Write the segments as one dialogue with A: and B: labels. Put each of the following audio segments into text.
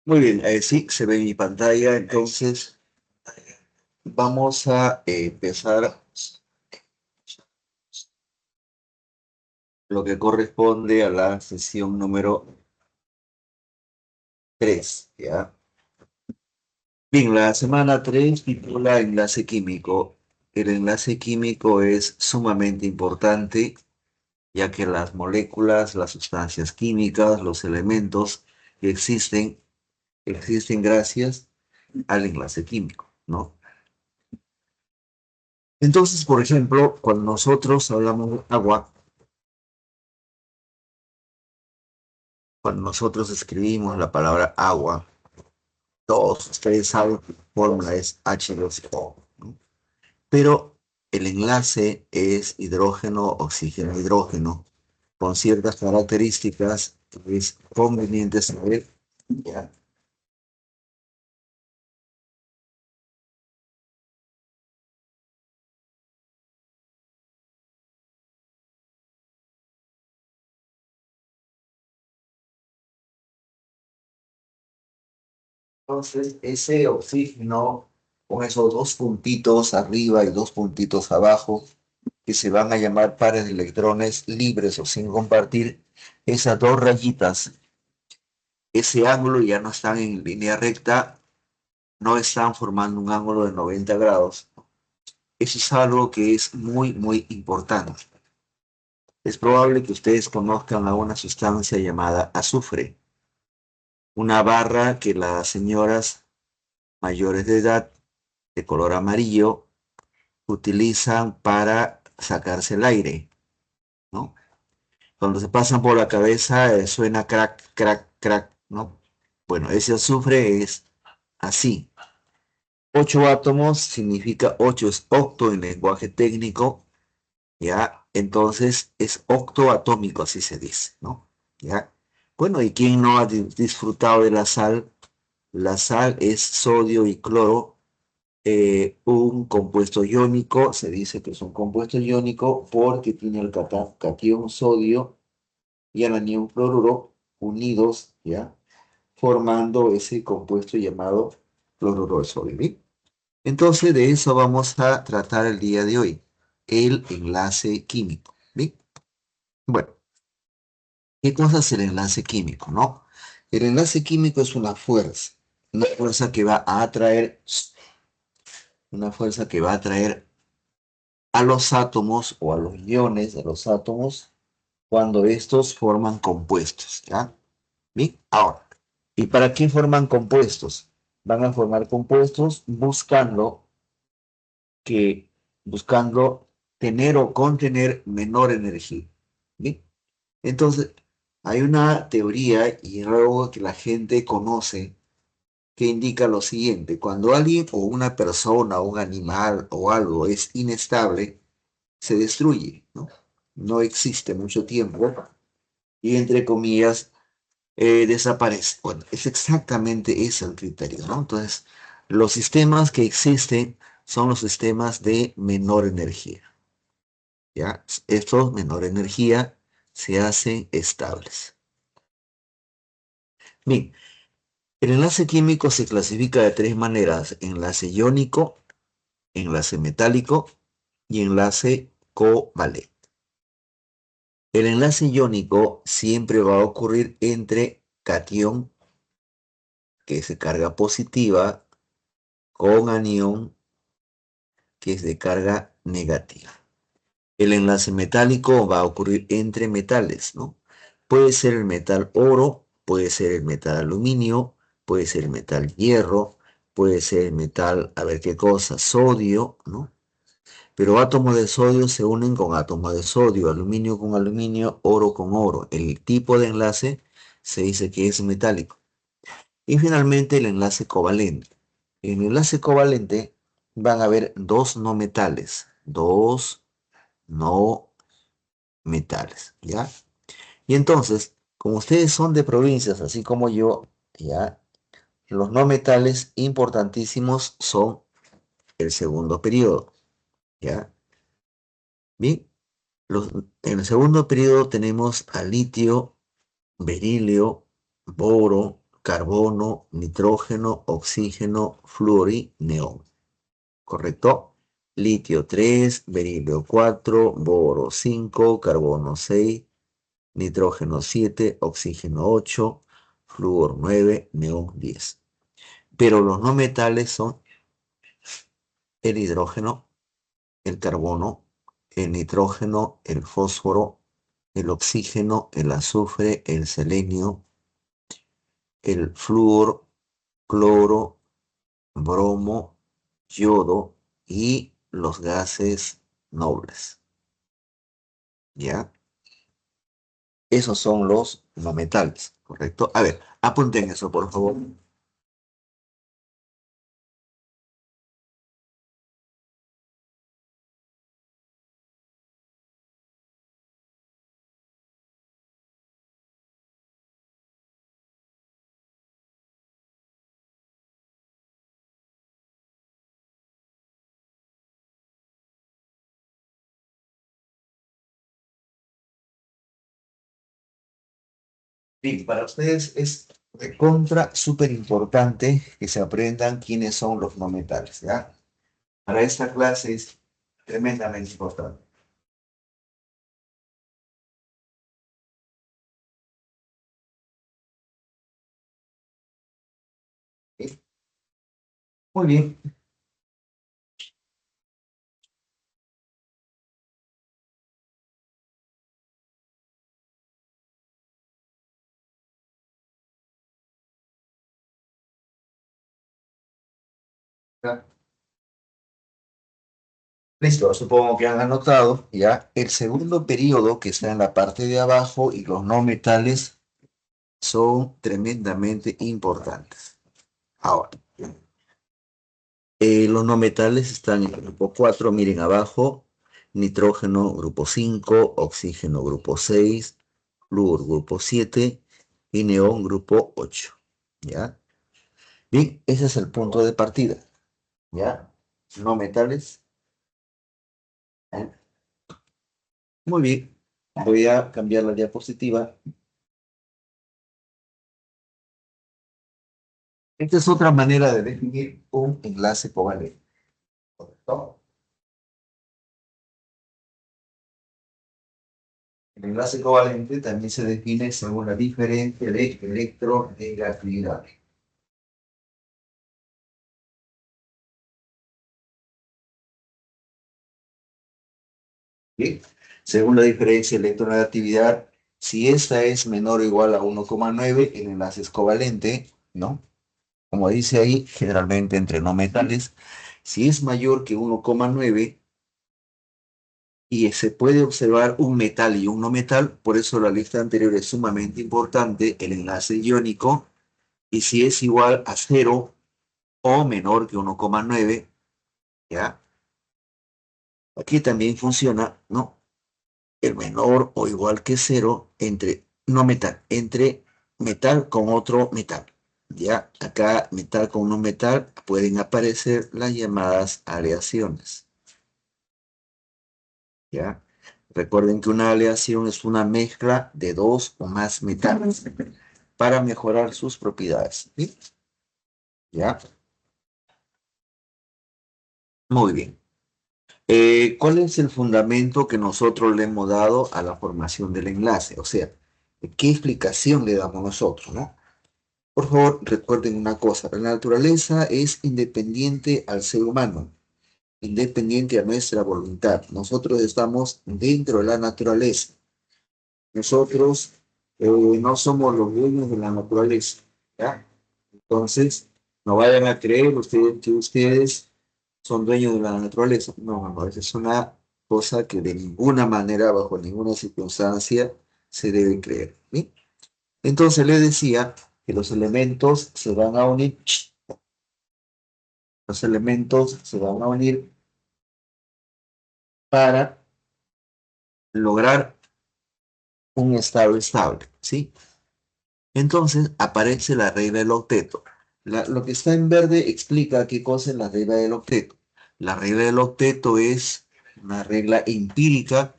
A: Muy bien, sí, se ve en mi pantalla. Entonces, vamos a empezar lo que corresponde a la sesión número 3, ¿ya? Bien, la semana 3 titula Enlace químico. El enlace químico es sumamente importante, ya que las moléculas, las sustancias químicas, los elementos que existen gracias al enlace químico, ¿no? Entonces, por ejemplo, cuando nosotros hablamos de agua, cuando nosotros escribimos la palabra agua, todos ustedes saben que la fórmula es H2O, ¿no? Pero el enlace es hidrógeno, oxígeno, hidrógeno, con ciertas características que es conveniente saber. ¿Ya? Entonces, ese oxígeno, con esos dos puntitos arriba y dos puntitos abajo, que se van a llamar pares de electrones libres o sin compartir, esas dos rayitas, ese ángulo ya no están en línea recta, no están formando un ángulo de 90 grados. Eso es algo que es muy importante. Es probable que ustedes conozcan a una sustancia llamada azufre, una barra que las señoras mayores de edad de color amarillo utilizan para sacarse el aire, ¿no? Cuando se pasan por la cabeza suena crack, crack, crack, ¿no? Bueno, ese azufre es así. 8 átomos significa 8 es octo en lenguaje técnico, ¿ya? Entonces es octoatómico, así se dice, ¿no? ¿Ya? Bueno, ¿y quién no ha disfrutado de la sal? La sal es sodio y cloro, un compuesto iónico, se dice que es un compuesto iónico porque tiene el catión sodio y el anión cloruro unidos, ¿ya? Formando ese compuesto llamado cloruro de sodio, ¿bien? Entonces de eso vamos a tratar el día de hoy, el enlace químico, ¿bien? Bueno, ¿qué cosa es el enlace químico, no? El enlace químico es una fuerza que va a atraer, una fuerza que va a atraer a los átomos o a los iones de los átomos cuando estos forman compuestos, ¿ya? Bien, ahora, ¿y para qué forman compuestos? Van a formar compuestos que, buscando tener o contener menor energía. ¿Bien? Entonces, hay una teoría y algo que la gente conoce que indica lo siguiente: cuando alguien o una persona o un animal o algo es inestable, se destruye, ¿no? No existe mucho tiempo y entre comillas desaparece. Bueno, es exactamente ese el criterio, ¿no? Entonces, los sistemas que existen son los sistemas de menor energía, ¿ya? Estos menor energía se hacen estables. Bien, el enlace químico se clasifica de tres maneras: enlace iónico, enlace metálico y enlace covalente. El enlace iónico siempre va a ocurrir entre catión, que es de carga positiva, con anión, que es de carga negativa. El enlace metálico va a ocurrir entre metales, ¿no? Puede ser el metal oro, puede ser el metal aluminio, puede ser el metal hierro, puede ser el metal, a ver qué cosa, sodio, ¿no? Pero átomos de sodio se unen con átomos de sodio, aluminio con aluminio, oro con oro. El tipo de enlace se dice que es metálico. Y finalmente el enlace covalente. En el enlace covalente van a haber dos no metales, dos no metales, ¿ya? Y entonces, como ustedes son de provincias, así como yo, ¿ya? Los no metales importantísimos son el segundo periodo, ¿ya? Bien, en el segundo periodo tenemos a litio, berilio, boro, carbono, nitrógeno, oxígeno, flúor y neón. ¿Correcto? Litio 3, berilio 4, boro 5, carbono 6, nitrógeno 7, oxígeno 8, flúor 9, neón 10. Pero los no metales son el hidrógeno, el carbono, el nitrógeno, el fósforo, el oxígeno, el azufre, el selenio, el flúor, cloro, bromo, yodo y los gases nobles. ¿Ya? Esos son los no metales, ¿correcto? A ver, apunten eso, por favor. Bien, para ustedes es contra súper importante que se aprendan quiénes son los no metales, ¿ya? Para esta clase es tremendamente importante. ¿Sí? Muy bien. ¿Ya? Listo, supongo que han anotado, ¿ya? El segundo periodo que está en la parte de abajo y los no metales son tremendamente importantes. Ahora, los no metales están en el grupo 4, miren abajo, nitrógeno grupo 5, oxígeno grupo 6, flúor grupo 7 y neón grupo 8. ¿Ya? Bien, ese es el punto de partida. ¿Ya? No metales. ¿Eh? Muy bien. Voy a cambiar la diapositiva. Esta es otra manera de definir un enlace covalente. ¿Correcto? El enlace covalente también se define según la diferencia de electronegatividad. Bien, según la diferencia de electronegatividad, si esta es menor o igual a 1,9, el enlace es covalente, ¿no? Como dice ahí, generalmente entre no metales. Si es mayor que 1,9 y se puede observar un metal y un no metal, por eso la lista anterior es sumamente importante, el enlace iónico, y si es igual a 0 o menor que 1,9, ¿ya? Aquí también funciona, ¿no? El menor o igual que 0 entre no metal, entre metal con otro metal. Ya, acá metal con no metal pueden aparecer las llamadas aleaciones. ¿Ya? Recuerden que una aleación es una mezcla de dos o más metales para mejorar sus propiedades. ¿Sí? ¿Ya? Muy bien. ¿Cuál es el fundamento que nosotros le hemos dado a la formación del enlace? O sea, ¿qué explicación le damos nosotros, no? Por favor, recuerden una cosa, la naturaleza es independiente al ser humano, independiente a nuestra voluntad. Nosotros estamos dentro de la naturaleza. Nosotros no somos los dueños de la naturaleza, ¿ya? Entonces, no vayan a creer ustedes que ustedes son dueños de la naturaleza. No, no, no, esa es una cosa que de ninguna manera, bajo ninguna circunstancia, se debe creer. ¿Sí? Entonces le decía que los elementos se van a unir, los elementos se van a unir para lograr un estado estable, ¿sí? Entonces aparece la regla del octeto. Lo que está en verde explica qué cosa es la regla del octeto. La regla del octeto es una regla empírica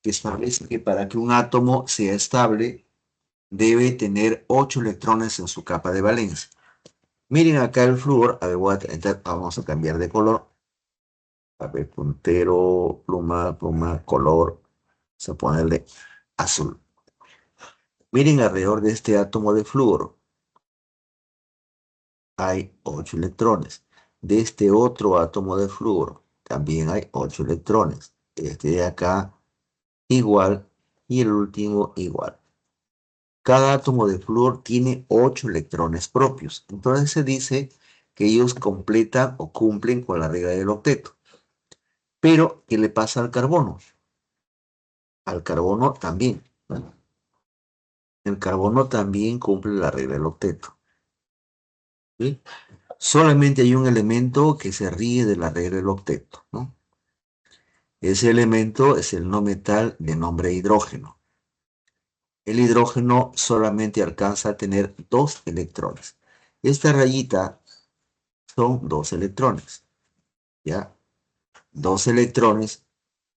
A: que establece que para que un átomo sea estable debe tener 8 electrones en su capa de valencia. Miren acá el flúor, a ver, vamos a cambiar de color. A ver, puntero, pluma, pluma, color. Vamos a ponerle azul. Miren alrededor de este átomo de flúor hay 8 electrones. De este otro átomo de flúor también hay 8 electrones. Este de acá igual y el último igual. Cada átomo de flúor tiene 8 electrones propios. Entonces se dice que ellos completan o cumplen con la regla del octeto. Pero, ¿qué le pasa al carbono? Al carbono también, ¿no? El carbono también cumple la regla del octeto. ¿Sí? Solamente hay un elemento que se ríe de la regla del octeto, ¿no? Ese elemento es el no metal de nombre hidrógeno. El hidrógeno solamente alcanza a tener 2 electrones. Esta rayita son 2 electrones, ¿ya? 2 electrones.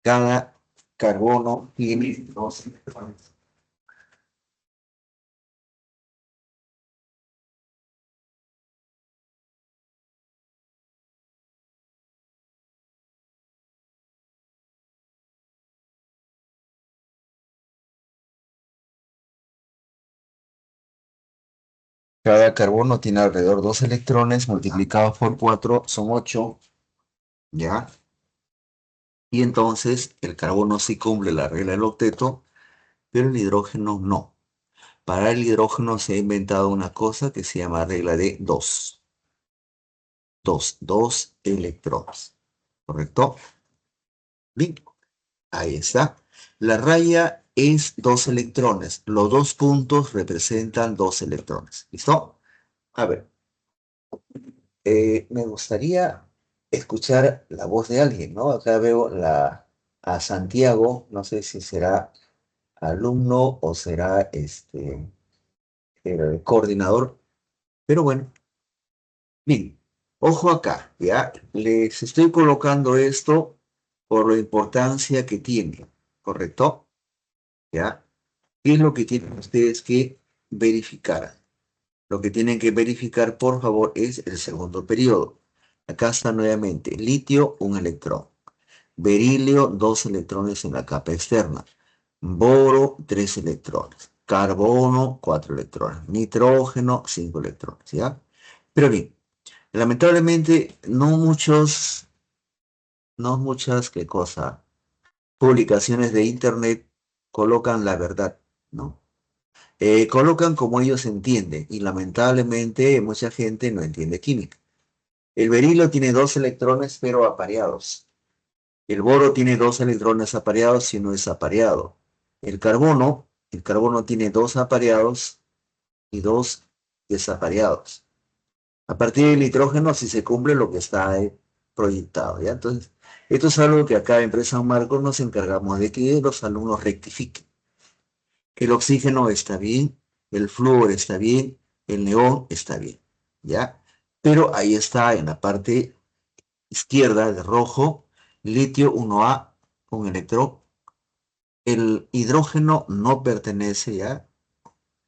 A: Cada carbono tiene 2 electrones. Cada carbono tiene alrededor 2 electrones, multiplicados por 4 son 8, ¿ya? Y entonces el carbono sí cumple la regla del octeto, pero el hidrógeno no. Para el hidrógeno se ha inventado una cosa que se llama regla de 2. 2 electrones. ¿Correcto? Bien, ahí está. La raya es 2 electrones. Los 2 puntos representan 2 electrones. ¿Listo? A ver, me gustaría escuchar la voz de alguien, ¿no? Acá veo a Santiago, no sé si será alumno o será el coordinador, pero bueno, bien, ojo acá, ¿ya? Les estoy colocando esto por la importancia que tiene, ¿correcto? ¿Ya? ¿Qué es lo que tienen ustedes que verificar? Lo que tienen que verificar, por favor, es el segundo periodo. Acá está nuevamente litio, un electrón. Berilio, 2 electrones en la capa externa. Boro, 3 electrones. Carbono, 4 electrones. Nitrógeno, 5 electrones, ¿ya? Pero bien, lamentablemente no muchas, ¿qué cosa? Publicaciones de internet colocan la verdad, ¿no? Colocan como ellos entienden y lamentablemente mucha gente no entiende química. El berilo tiene 2 electrones pero apareados. El boro tiene 2 electrones apareados y no es apareado. El carbono tiene 2 apareados y 2 desapareados. A partir del nitrógeno sí se cumple lo que está proyectado, ¿ya? Entonces, esto es algo que acá en Empresa San Marcos nos encargamos de que los alumnos rectifiquen. El oxígeno está bien, el flúor está bien, el neón está bien, ¿ya? Pero ahí está en la parte izquierda de rojo, litio 1A con electrón. El hidrógeno no pertenece, ¿ya?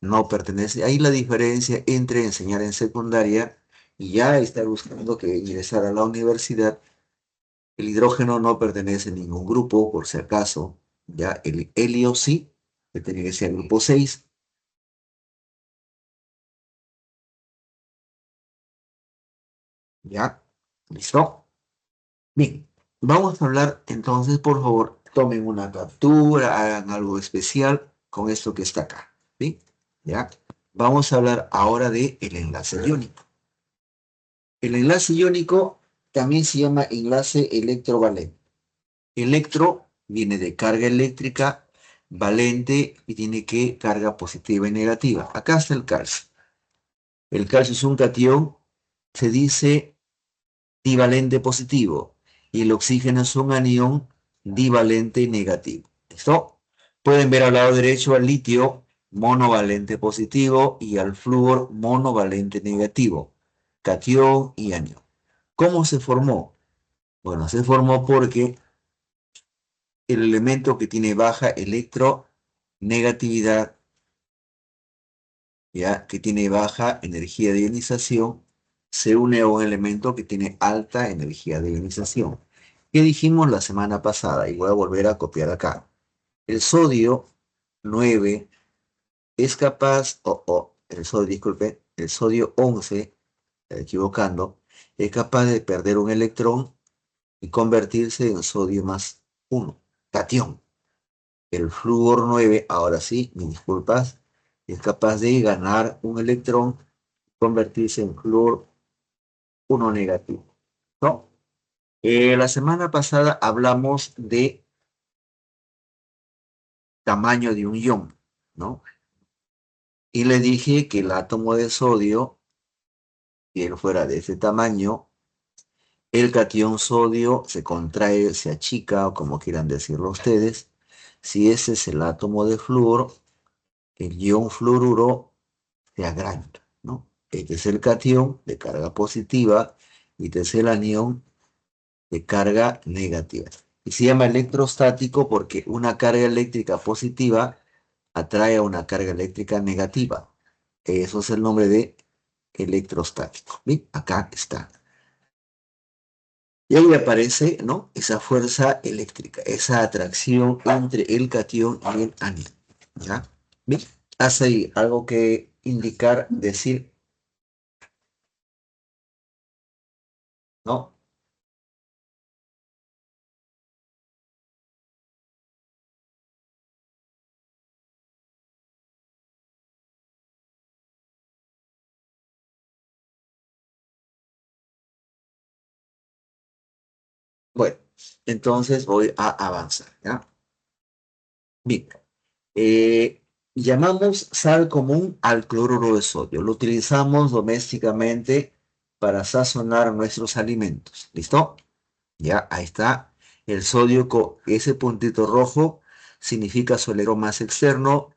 A: No pertenece. Ahí la diferencia entre enseñar en secundaria y ya estar buscando que ingresar a la universidad. El hidrógeno no pertenece a ningún grupo, por si acaso. Ya el helio sí, que tiene que ser el grupo 6. Ya, listo. Bien, vamos a hablar entonces, por favor, tomen una captura, hagan algo especial con esto que está acá. ¿Sí? Ya. Vamos a hablar ahora de el enlace iónico. El enlace iónico también se llama enlace electrovalente. Electro viene de carga eléctrica, valente y tiene que carga positiva y negativa. Acá está el calcio. El calcio es un cation, se dice divalente positivo y el oxígeno es un anión divalente negativo. ¿Listo? Pueden ver al lado derecho al litio monovalente positivo y al flúor monovalente negativo, cation y anión. ¿Cómo se formó? Bueno, se formó porque el elemento que tiene baja electronegatividad ya, que tiene baja energía de ionización, se une a un elemento que tiene alta energía de ionización. ¿Qué dijimos la semana pasada? Y voy a volver a copiar acá. El sodio 9 es capaz, el sodio, disculpe, el sodio 11, equivocando, es capaz de perder un electrón y convertirse en sodio más 1, catión. El flúor 9, ahora sí, mis disculpas, es capaz de ganar un electrón y convertirse en flúor 1 negativo, ¿no? La semana pasada hablamos de tamaño de un ion, ¿no? Y le dije que el átomo de sodio, si él fuera de ese tamaño, el catión sodio se contrae, se achica, o como quieran decirlo ustedes. Si ese es el átomo de flúor, el ion fluoruro se agranda, ¿no? Este es el catión de carga positiva y este es el anión de carga negativa. Y se llama electrostático porque una carga eléctrica positiva atrae a una carga eléctrica negativa. Eso es el nombre de electrostático. ¿Bien? Acá está. Y ahí aparece, ¿no? Esa fuerza eléctrica, esa atracción entre el catión y el anión. ¿Ya? ¿Bien? ¿Hace ahí algo que indicar, decir, no? Bueno, entonces voy a avanzar, ¿ya? Bien. Llamamos sal común al cloruro de sodio. Lo utilizamos domésticamente para sazonar nuestros alimentos. ¿Listo? Ya, ahí está. El sodio con ese puntito rojo significa su electrón más externo.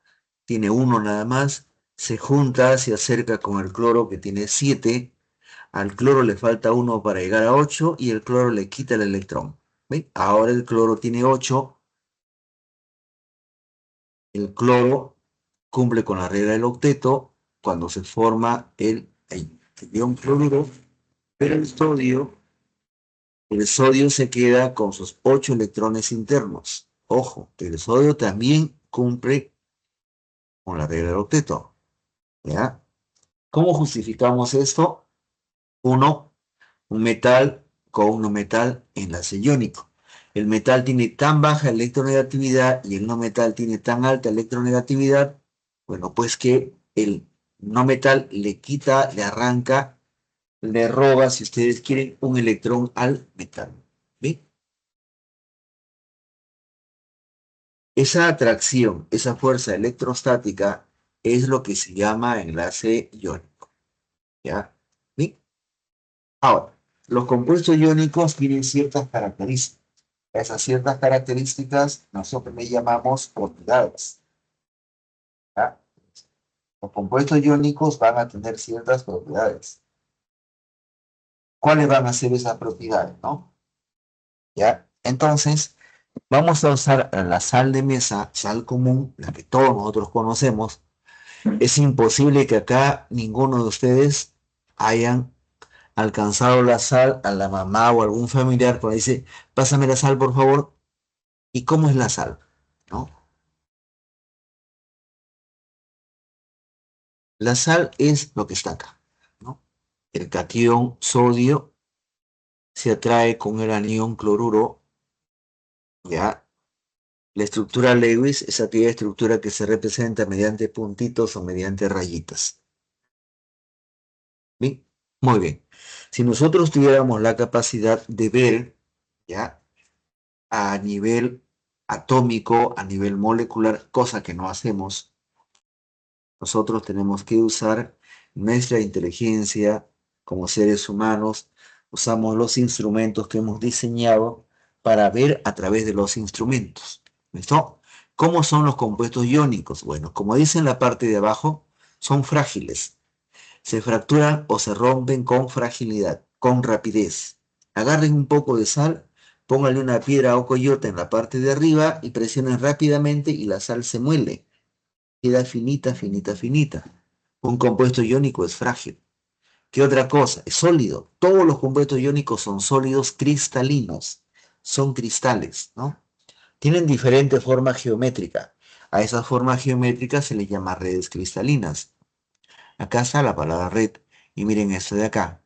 A: Tiene uno nada más. Se junta, se acerca con el cloro que tiene 7. Al cloro le falta uno para llegar a 8 y el cloro le quita el electrón. ¿Ven? Ahora el cloro tiene 8. El cloro cumple con la regla del octeto cuando se forma el ion cloruro, pero el sodio se queda con sus 8 electrones internos. Ojo, el sodio también cumple con la regla del octeto. ¿Ya? ¿Cómo justificamos esto? Uno, un metal con un no metal enlace iónico. El metal tiene tan baja electronegatividad y el no metal tiene tan alta electronegatividad, bueno, pues que el no metal le quita, le arranca, le roba, si ustedes quieren, un electrón al metal. ¿Ve? Esa atracción, esa fuerza electrostática es lo que se llama enlace iónico. ¿Ya? ¿Ve? Ahora, los compuestos iónicos tienen ciertas características. Esas ciertas características nosotros le llamamos propiedades. ¿Ya? Los compuestos iónicos van a tener ciertas propiedades. ¿Cuáles van a ser esas propiedades, no? ¿Ya? Entonces, vamos a usar la sal de mesa, sal común, la que todos nosotros conocemos. Es imposible que acá ninguno de ustedes hayan alcanzado la sal a la mamá o algún familiar, por ahí dice, pásame la sal, por favor. ¿Y cómo es la sal? ¿No? La sal es lo que está acá, ¿no? El catión sodio se atrae con el anión cloruro, ¿ya? La estructura Lewis es aquella estructura que se representa mediante puntitos o mediante rayitas. ¿Bien? Muy bien. Si nosotros tuviéramos la capacidad de ver, ¿ya? A nivel atómico, a nivel molecular, cosa que no hacemos, nosotros tenemos que usar nuestra inteligencia como seres humanos, usamos los instrumentos que hemos diseñado para ver a través de los instrumentos. ¿Listo? ¿Cómo son los compuestos iónicos? Bueno, como dice en la parte de abajo, son frágiles. Se fracturan o se rompen con fragilidad, con rapidez. Agarren un poco de sal, pónganle una piedra o coyote en la parte de arriba y presionen rápidamente y la sal se muele. Queda finita, finita, finita. Un compuesto iónico es frágil. ¿Qué otra cosa? Es sólido. Todos los compuestos iónicos son sólidos cristalinos. Son cristales, ¿no? Tienen diferente forma geométrica. A esas formas geométricas se les llama redes cristalinas. Acá está la palabra red. Y miren esto de acá.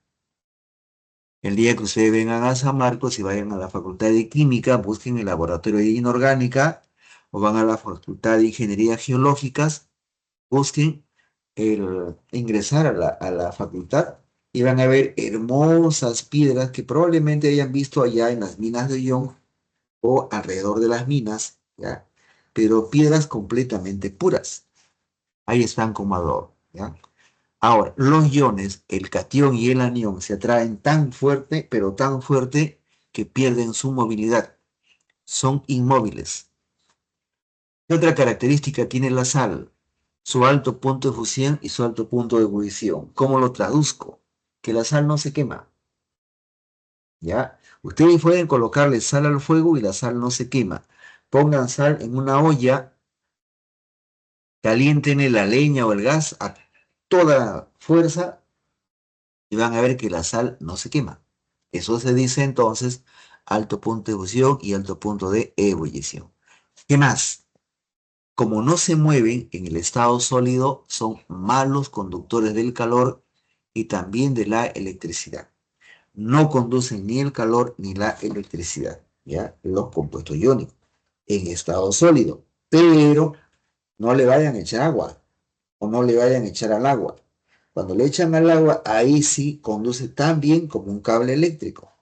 A: El día que ustedes vengan a San Marcos y vayan a la Facultad de Química, busquen el laboratorio de inorgánica o van a la Facultad de Ingeniería Geológicas, busquen ingresar a la facultad y van a ver hermosas piedras que probablemente hayan visto allá en las minas de Ollón o alrededor de las minas, ¿ya? Pero piedras completamente puras. Ahí están como adorno, ¿ya? Ahora, los iones, el catión y el anión, se atraen tan fuerte, pero tan fuerte, que pierden su movilidad. Son inmóviles. ¿Qué otra característica tiene la sal? Su alto punto de fusión y su alto punto de ebullición. ¿Cómo lo traduzco? Que la sal no se quema, ¿ya? Ustedes pueden colocarle sal al fuego y la sal no se quema. Pongan sal en una olla, calienten la leña o el gas a toda fuerza y van a ver que la sal no se quema. Eso se dice entonces alto punto de fusión y alto punto de ebullición. ¿Qué más? Como no se mueven en el estado sólido, son malos conductores del calor y también de la electricidad. No conducen ni el calor ni la electricidad, ¿ya? Los compuestos iónicos en estado sólido. Pero no le vayan a echar agua o no le vayan a echar al agua. Cuando le echan al agua, ahí sí conduce tan bien como un cable eléctrico.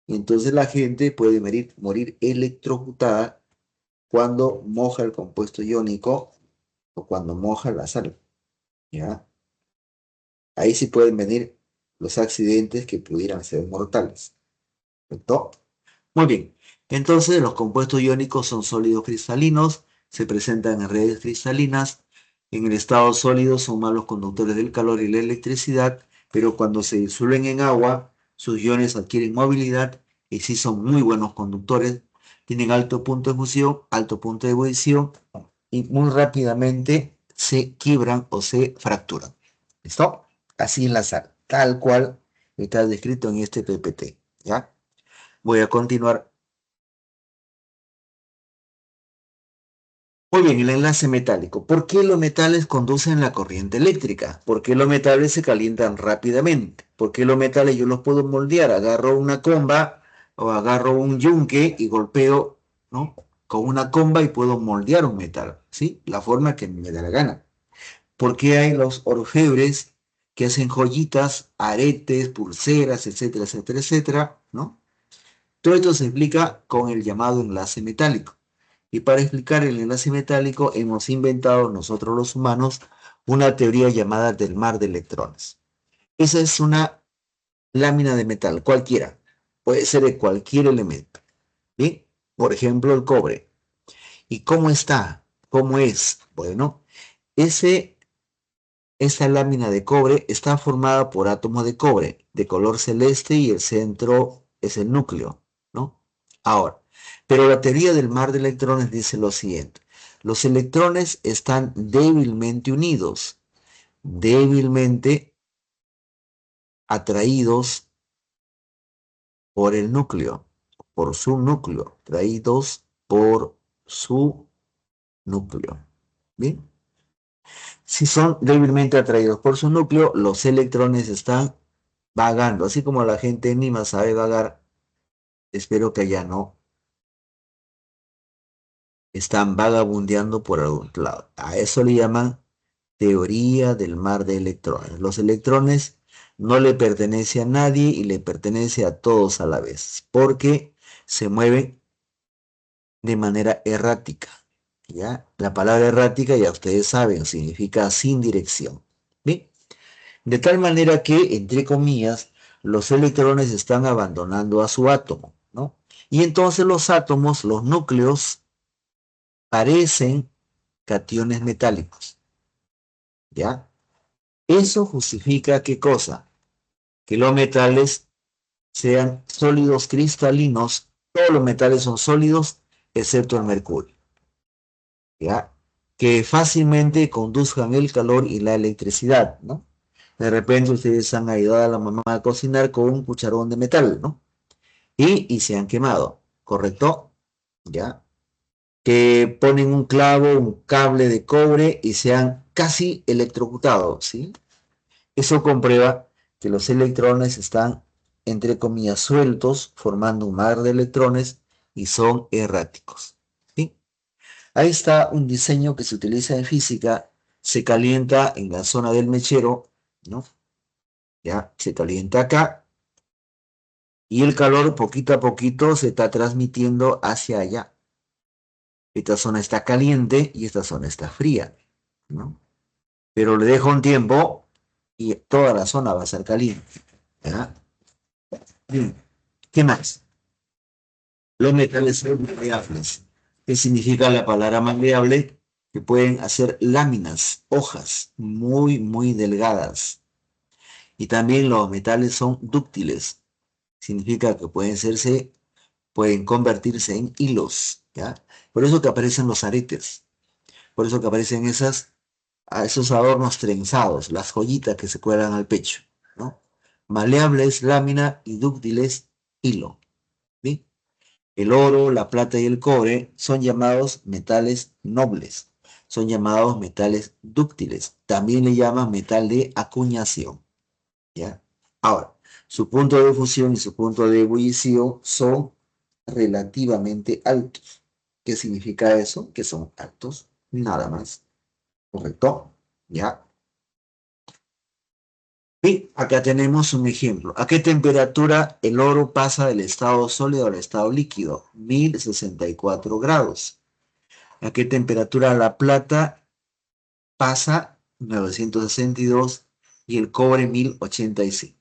A: Y entonces la gente puede morir electrocutada cuando moja el compuesto iónico o cuando moja la sal, ¿ya? Ahí sí pueden venir los accidentes que pudieran ser mortales. ¿Perfecto? Muy bien. Entonces, los compuestos iónicos son sólidos cristalinos, se presentan en redes cristalinas. En el estado sólido son malos conductores del calor y la electricidad, pero cuando se disuelven en agua, sus iones adquieren movilidad y sí son muy buenos conductores. Tienen alto punto de fusión, alto punto de ebullición y muy rápidamente se quiebran o se fracturan. ¿Listo? Así en la sal, tal cual está descrito en este PPT. ¿Ya? Voy a continuar. Muy bien, el enlace metálico. ¿Por qué los metales conducen la corriente eléctrica? ¿Por qué los metales se calientan rápidamente? ¿Por qué los metales yo los puedo moldear? Agarro una comba o agarro un yunque y golpeo, ¿no? Con una comba y puedo moldear un metal, ¿sí? La forma que me da la gana. ¿Por qué hay los orfebres que hacen joyitas, aretes, pulseras, etcétera, etcétera, etcétera, ¿no? Todo esto se explica con el llamado enlace metálico. Y para explicar el enlace metálico hemos inventado nosotros los humanos una teoría llamada del mar de electrones. Esa es una lámina de metal, cualquiera. Puede ser de cualquier elemento. ¿Bien? Por ejemplo, el cobre. ¿Y cómo está? ¿Cómo es? Bueno, esa lámina de cobre está formada por átomos de cobre de color celeste y el centro es el núcleo, ¿no? Ahora, pero la teoría del mar de electrones dice lo siguiente. Los electrones están débilmente unidos, débilmente atraídos por el núcleo, por su núcleo, atraídos por su núcleo. ¿Bien? Si son débilmente atraídos por su núcleo, los electrones están vagando, así como la gente en Lima sabe vagar, espero que allá no, están vagabundeando por algún lado. A eso le llaman teoría del mar de electrones. Los electrones no le pertenece a nadie y le pertenece a todos a la vez, porque se mueven de manera errática. ¿Ya? La palabra errática, ya ustedes saben, significa sin dirección. ¿Bien? De tal manera que, entre comillas, los electrones están abandonando a su átomo, ¿no? Y entonces los átomos, los núcleos, parecen cationes metálicos, ¿ya? Eso justifica ¿qué cosa? Que los metales sean sólidos cristalinos, todos los metales son sólidos, excepto el mercurio, ¿ya? que fácilmente conduzcan el calor y la electricidad, ¿no? De repente ustedes han ayudado a la mamá a cocinar con un cucharón de metal, ¿no? Y se han quemado, ¿correcto? ¿Ya? Que ponen un clavo, un cable de cobre y se han casi electrocutado, ¿sí? Eso comprueba que los electrones están, entre comillas, sueltos, formando un mar de electrones y son erráticos, ¿sí? Ahí está un diseño que se utiliza en física, se calienta en la zona del mechero, ¿no? Ya, se calienta acá y el calor poquito a poquito se está transmitiendo hacia allá. Esta zona está caliente y esta zona está fría, ¿no? Pero le dejo un tiempo y toda la zona va a ser caliente, ¿ya? Bien. ¿Qué más? Los metales son maleables. ¿Qué significa la palabra maleable? Que pueden hacer láminas, hojas muy, muy delgadas. Y también los metales son dúctiles. Significa que pueden convertirse en hilos, ¿ya? Por eso que aparecen los aretes. Por eso que aparecen esos adornos trenzados, las joyitas que se cuelgan al pecho, ¿no? Maleables, lámina y dúctiles, hilo. ¿Sí? El oro, la plata y el cobre son llamados metales nobles, son llamados metales dúctiles, también le llaman metal de acuñación, ¿ya? Ahora, su punto de fusión y su punto de ebullición son relativamente altos. ¿Qué significa eso? Que son altos, nada más, ¿correcto? ¿Ya? Y acá tenemos un ejemplo. ¿A qué temperatura el oro pasa del estado sólido al estado líquido? 1064 grados. ¿A qué temperatura la plata pasa? 962 y el cobre 1085.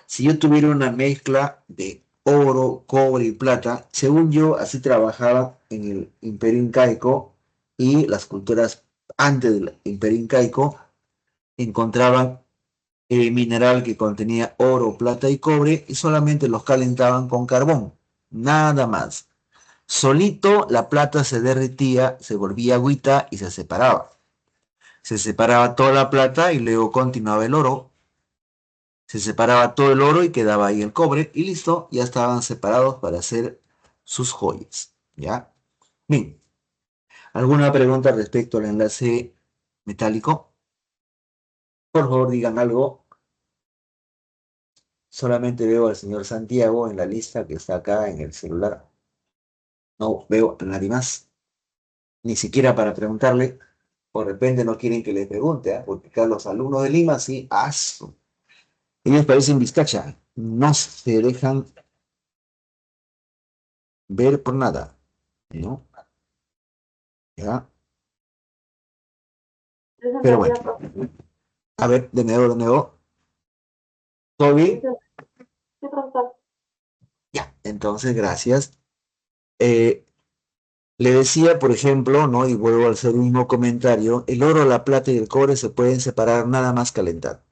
A: Si yo tuviera una mezcla de oro, cobre y plata, según yo, así trabajaba en el Imperio Incaico y las culturas antes del Imperio Incaico encontraban mineral que contenía oro, plata y cobre y solamente los calentaban con carbón, nada más. Solito la plata se derretía, se volvía agüita y se separaba. Se separaba toda la plata y luego continuaba el oro. Se separaba todo el oro y quedaba ahí el cobre y listo, ya estaban separados para hacer sus joyas. ¿Ya? Bien, ¿alguna pregunta respecto al enlace metálico? Por favor, digan algo. Solamente veo al señor Santiago en la lista que está acá en el celular. No veo a nadie más, ni siquiera para preguntarle. Por repente no quieren que les pregunte, ¿ah? Porque acá los alumnos de Lima sí, ellos parecen vizcacha, no se dejan ver por nada, ¿no? ¿Ya? Pero bueno, a ver, de nuevo, ¿todo bien? Ya, entonces, gracias. Eh, Le decía, por ejemplo, ¿no? Y vuelvo a hacer un mismo comentario, el oro, la plata y el cobre se pueden separar nada más calentar.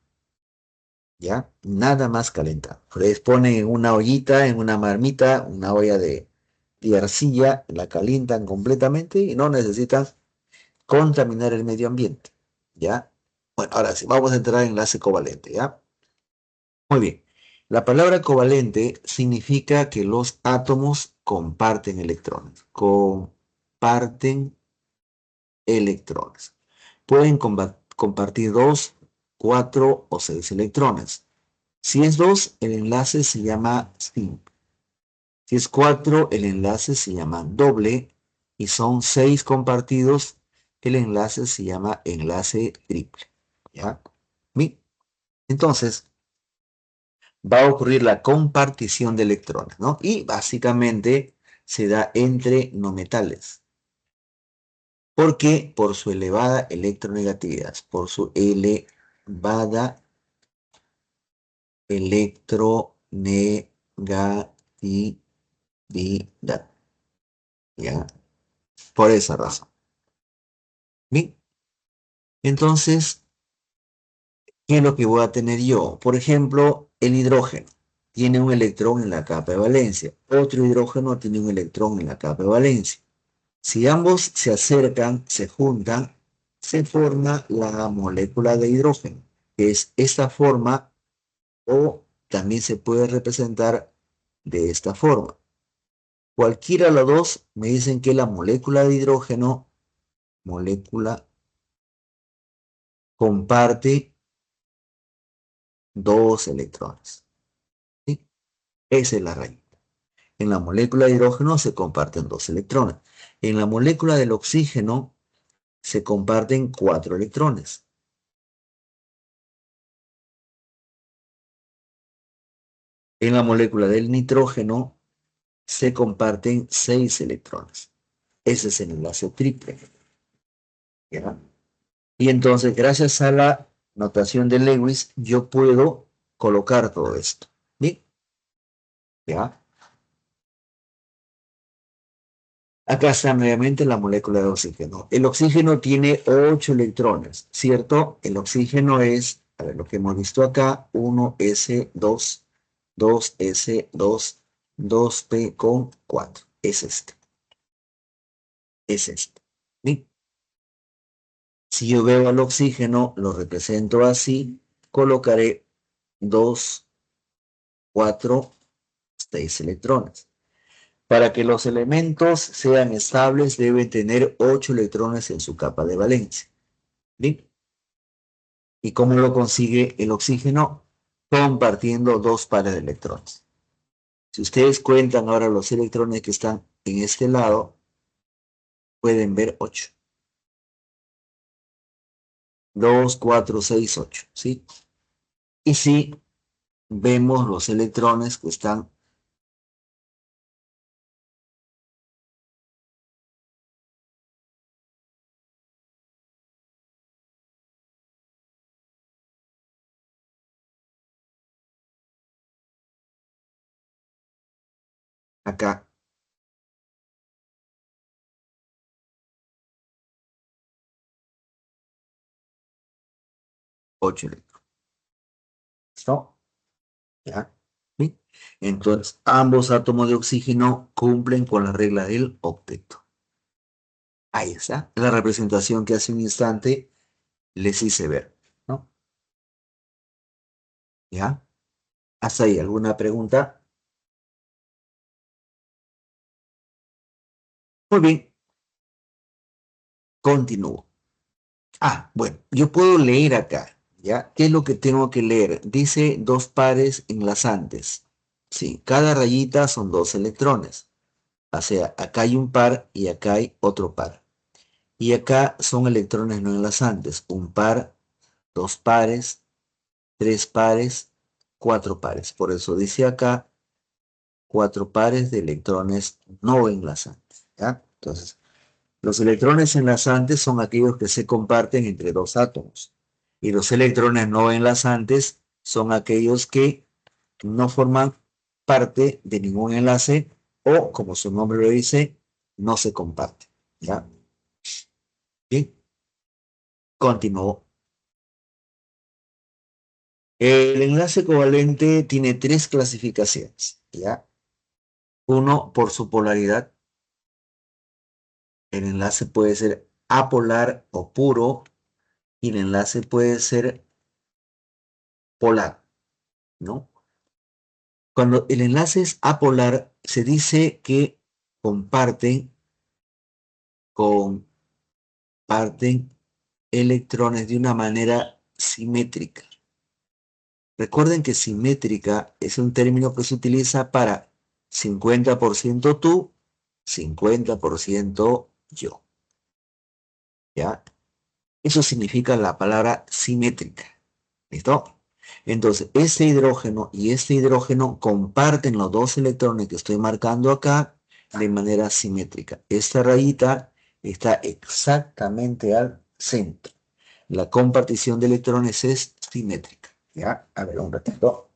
A: ¿Ya? Nada más calentar. Ustedes ponen en una ollita, en una marmita, una olla de arcilla, la calientan completamente y no necesitan contaminar el medio ambiente. ¿Ya? Bueno, ahora sí, vamos a entrar en enlace covalente, ¿ya? Muy bien. La palabra covalente significa que los átomos comparten electrones. Comparten electrones. Pueden compartir 2, 4 o 6 electrones. Si es 2, el enlace se llama simple. Si es 4, el enlace se llama doble. Y son 6 compartidos, el enlace se llama enlace triple. ¿Ya? Bien. Entonces, va a ocurrir la compartición de electrones, ¿no? Y básicamente se da entre no metales. ¿Por qué? Por su elevada electronegatividad, por su elevada electronegatividad. ¿Ya? Por esa razón. Bien, entonces, ¿qué es lo que voy a tener yo? Por ejemplo, el hidrógeno tiene un electrón en la capa de valencia. Otro hidrógeno tiene un electrón en la capa de valencia. Si ambos se acercan, se juntan, se forma la molécula de hidrógeno, que es esta forma, o también se puede representar de esta forma. Cualquiera de los dos me dicen que la molécula de hidrógeno, molécula, comparte dos electrones. ¿Sí? Esa es la raíz. En la molécula de hidrógeno se comparten dos electrones. En la molécula del oxígeno se comparten cuatro electrones. En la molécula del nitrógeno se comparten seis electrones. Ese es el enlace triple. ¿Ya? Y entonces, gracias a la notación de Lewis, yo puedo colocar todo esto. ¿Bien? ¿Ya? Acá está nuevamente la molécula de oxígeno. El oxígeno tiene 8 electrones, ¿cierto? El oxígeno es, a ver, lo que hemos visto acá, 1s2, 2s2, 2p con 4. Es este. Es este. ¿Sí? Si yo veo al oxígeno, lo represento así, colocaré 2, 4, 6 electrones. Para que los elementos sean estables, deben tener 8 electrones en su capa de valencia. ¿Bien? ¿Y cómo lo consigue el oxígeno? Compartiendo dos pares de electrones. Si ustedes cuentan ahora los electrones que están en este lado, pueden ver 8. 2, 4, 6, 8. ¿Sí? Y si vemos los electrones que están acá, 8 electrones. ¿Listo? ¿Ya? ¿Sí? Entonces, ambos átomos de oxígeno cumplen con la regla del octeto. Ahí está, la representación que hace un instante les hice ver, ¿no? ¿Ya? ¿Hasta ahí alguna pregunta? Muy bien, continúo. Bueno, yo puedo leer acá, ¿ya? ¿Qué es lo que tengo que leer? Dice dos pares enlazantes. Sí, cada rayita son dos electrones. O sea, acá hay un par y acá hay otro par. Y acá son electrones no enlazantes. Un par, dos pares, tres pares, cuatro pares. Por eso dice acá cuatro pares de electrones no enlazantes, ¿ya? Entonces, los electrones enlazantes son aquellos que se comparten entre dos átomos. Y los electrones no enlazantes son aquellos que no forman parte de ningún enlace o, como su nombre lo dice, no se comparten, ¿ya? Bien, continúo. El enlace covalente tiene tres clasificaciones, ¿ya? Uno, por su polaridad. El enlace puede ser apolar o puro y el enlace puede ser polar, ¿no? Cuando el enlace es apolar, se dice que comparten, comparten electrones de una manera simétrica. Recuerden que simétrica es un término que se utiliza para 50% tú, 50% yo. ¿Ya? Eso significa la palabra simétrica. ¿Listo? Entonces, este hidrógeno y este hidrógeno comparten los dos electrones que estoy marcando acá de manera simétrica. Esta rayita está exactamente al centro. La compartición de electrones es simétrica. ¿Ya? A ver, un ratito.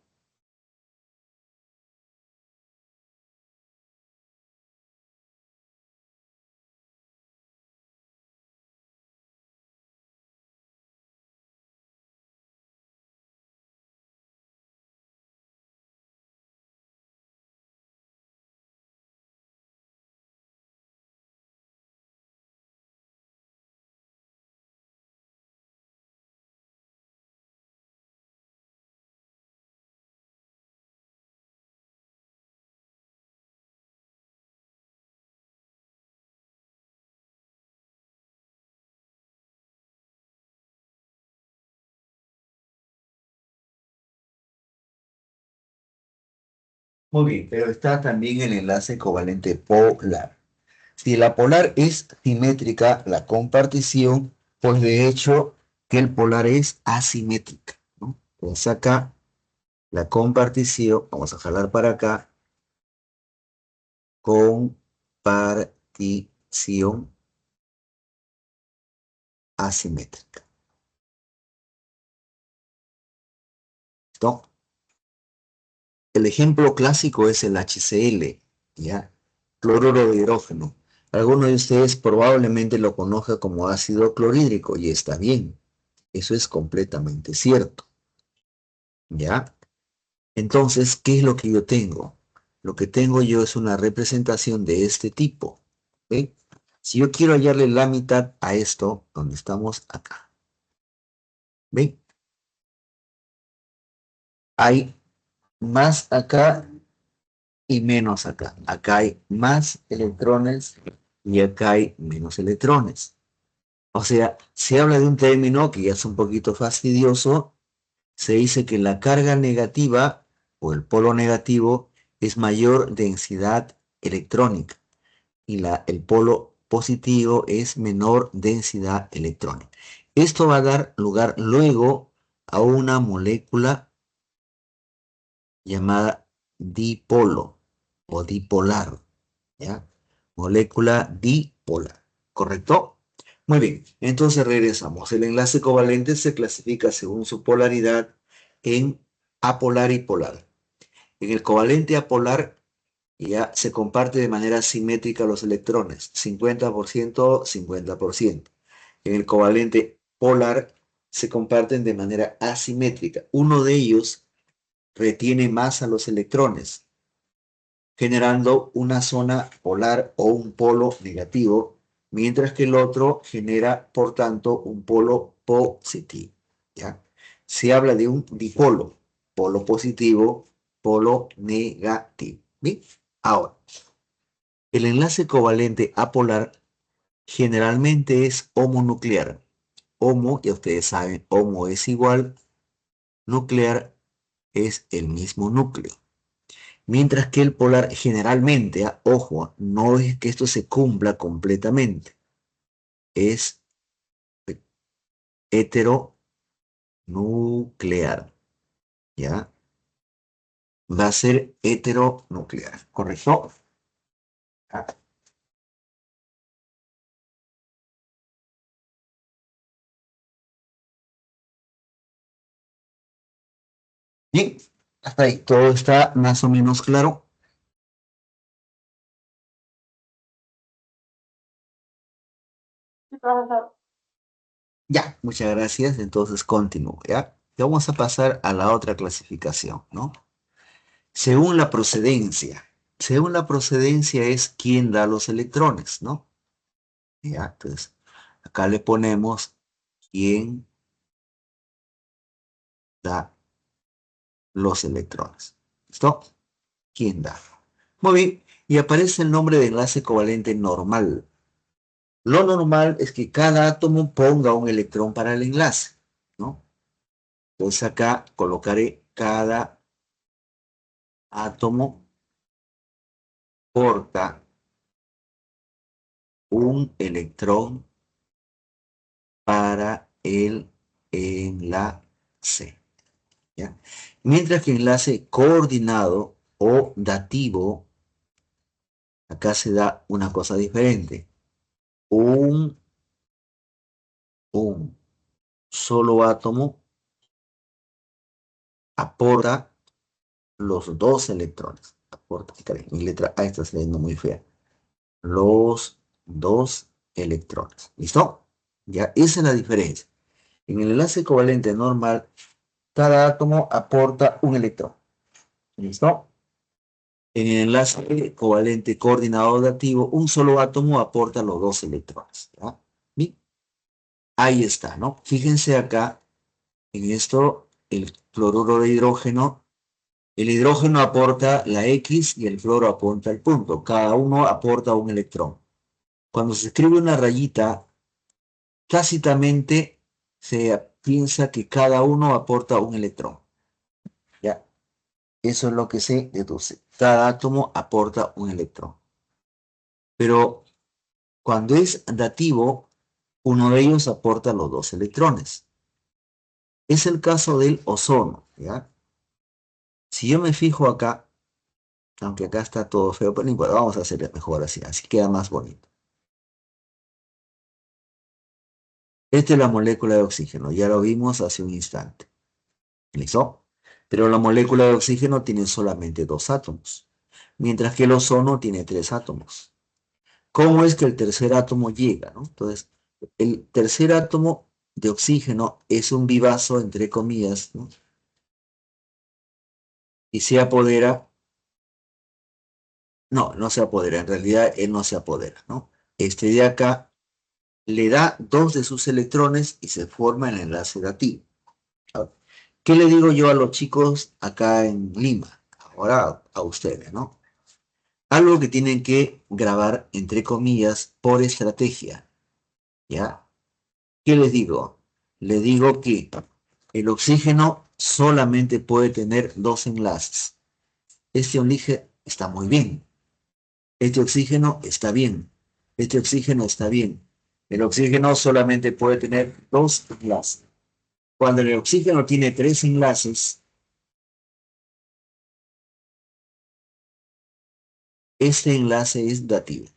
A: Muy bien, pero está también el enlace covalente polar. Si la polar es simétrica, la compartición, pues de hecho que el polar es asimétrica, ¿no? Pues acá la compartición, vamos a jalar para acá, compartición asimétrica. ¿Listo? El ejemplo clásico es el HCl, ¿ya? Cloruro de hidrógeno. Alguno de ustedes probablemente lo conozca como ácido clorhídrico y está bien. Eso es completamente cierto, ¿ya? Entonces, ¿qué es lo que yo tengo? Lo que tengo yo es una representación de este tipo, ¿ok? Si yo quiero hallarle la mitad a esto, donde estamos acá, ¿ven? Hay más acá y menos acá. Acá hay más electrones y acá hay menos electrones. O sea, se habla de un término que ya es un poquito fastidioso. Se dice que la carga negativa o el polo negativo es mayor densidad electrónica y el polo positivo es menor densidad electrónica. Esto va a dar lugar luego a una molécula llamada dipolo o dipolar, ¿ya? Molécula dipolar, ¿correcto? Muy bien, entonces regresamos. El enlace covalente se clasifica según su polaridad en apolar y polar. En el covalente apolar ya se comparte de manera simétrica los electrones, 50%, 50%. En el covalente polar se comparten de manera asimétrica. Uno de ellos retiene más a los electrones, generando una zona polar o un polo negativo, mientras que el otro genera, por tanto, un polo positivo. ¿Ya? Se habla de un dipolo, polo positivo, polo negativo. ¿Bien? Ahora, el enlace covalente apolar generalmente es homonuclear. Homo, ya ustedes saben, homo es igual, nuclear es el mismo núcleo. Mientras que el polar generalmente, ojo, no es que esto se cumpla completamente, es heteronuclear, ¿ya? Va a ser heteronuclear, ¿correcto? Ah, bien, hasta ahí, todo está más o menos claro. Ya, muchas gracias, entonces continúo, ¿ya? Y vamos a pasar a la otra clasificación, ¿no? Según la procedencia. Según la procedencia es quién da los electrones, ¿no? Ya, entonces, acá le ponemos quién da los electrones. ¿Listo? ¿Quién da? Muy bien. Y aparece el nombre de enlace covalente normal. Lo normal es que cada átomo ponga un electrón para el enlace, ¿no? Entonces acá colocaré cada átomo porta un electrón para el enlace, ¿ya? Mientras que enlace coordinado o dativo, acá se da una cosa diferente. Un, un solo átomo aporta los dos electrones. Aporta, caray, mi letra A está saliendo muy fea. Los dos electrones. ¿Listo? Ya, esa es la diferencia. En el enlace covalente normal, cada átomo aporta un electrón. ¿Listo? En el enlace covalente coordinado dativo, un solo átomo aporta los dos electrones. ¿Ya? Bien, ahí está, ¿no? Fíjense acá, en esto, el cloruro de hidrógeno, el hidrógeno aporta la X y el fluoro aporta el punto. Cada uno aporta un electrón. Cuando se escribe una rayita, tácitamente se piensa que cada uno aporta un electrón. ¿Ya? Eso es lo que se deduce. Cada átomo aporta un electrón. Pero cuando es dativo, uno de ellos aporta los dos electrones. Es el caso del ozono, ¿ya? Si yo me fijo acá, aunque acá está todo feo, pero no importa, vamos a hacerlo mejor así, así queda más bonito. Esta es la molécula de oxígeno, ya lo vimos hace un instante. ¿Listo? Pero la molécula de oxígeno tiene solamente dos átomos, mientras que el ozono tiene tres átomos. ¿Cómo es que el tercer átomo llega, no? Entonces, el tercer átomo de oxígeno es un vivazo, entre comillas, ¿no? Y se apodera, no, no se apodera, en realidad él no se apodera, ¿no? Este de acá le da dos de sus electrones y se forma el enlace dativo. Ahora, ¿qué le digo yo a los chicos acá en Lima? Ahora a ustedes, ¿no? Algo que tienen que grabar, entre comillas, por estrategia, ¿ya? ¿Qué les digo? Les digo que el oxígeno solamente puede tener dos enlaces. Este oxígeno está muy bien. Este oxígeno está bien. Este oxígeno está bien. El oxígeno solamente puede tener dos enlaces. Cuando el oxígeno tiene tres enlaces, este enlace es dativo.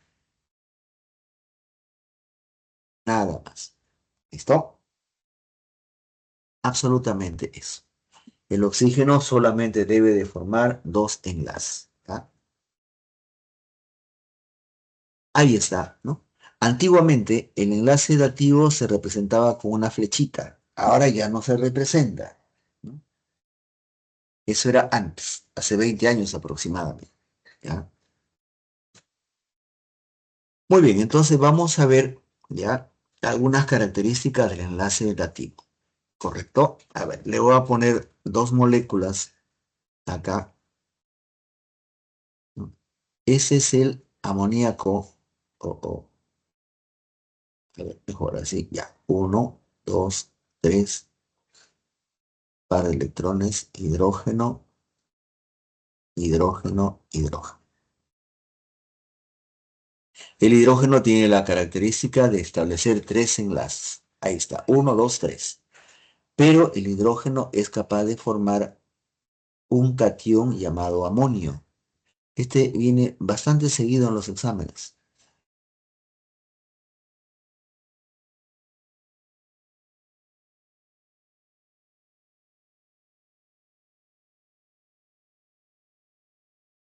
A: Nada más. ¿Listo? Absolutamente eso. El oxígeno solamente debe de formar dos enlaces. ¿Ya? Ahí está, ¿no? Antiguamente el enlace dativo se representaba con una flechita. Ahora ya no se representa, ¿no? Eso era antes, hace 20 años aproximadamente. ¿Ya? Muy bien, entonces vamos a ver ya algunas características del enlace dativo. ¿Correcto? A ver, le voy a poner dos moléculas acá, ¿no? Ese es el amoníaco, a ver, mejor así, ya. Uno, dos, tres, par de electrones, hidrógeno, hidrógeno, hidrógeno. El hidrógeno tiene la característica de establecer tres enlaces. Ahí está, uno, dos, tres. Pero el hidrógeno es capaz de formar un catión llamado amonio. Este viene bastante seguido en los exámenes.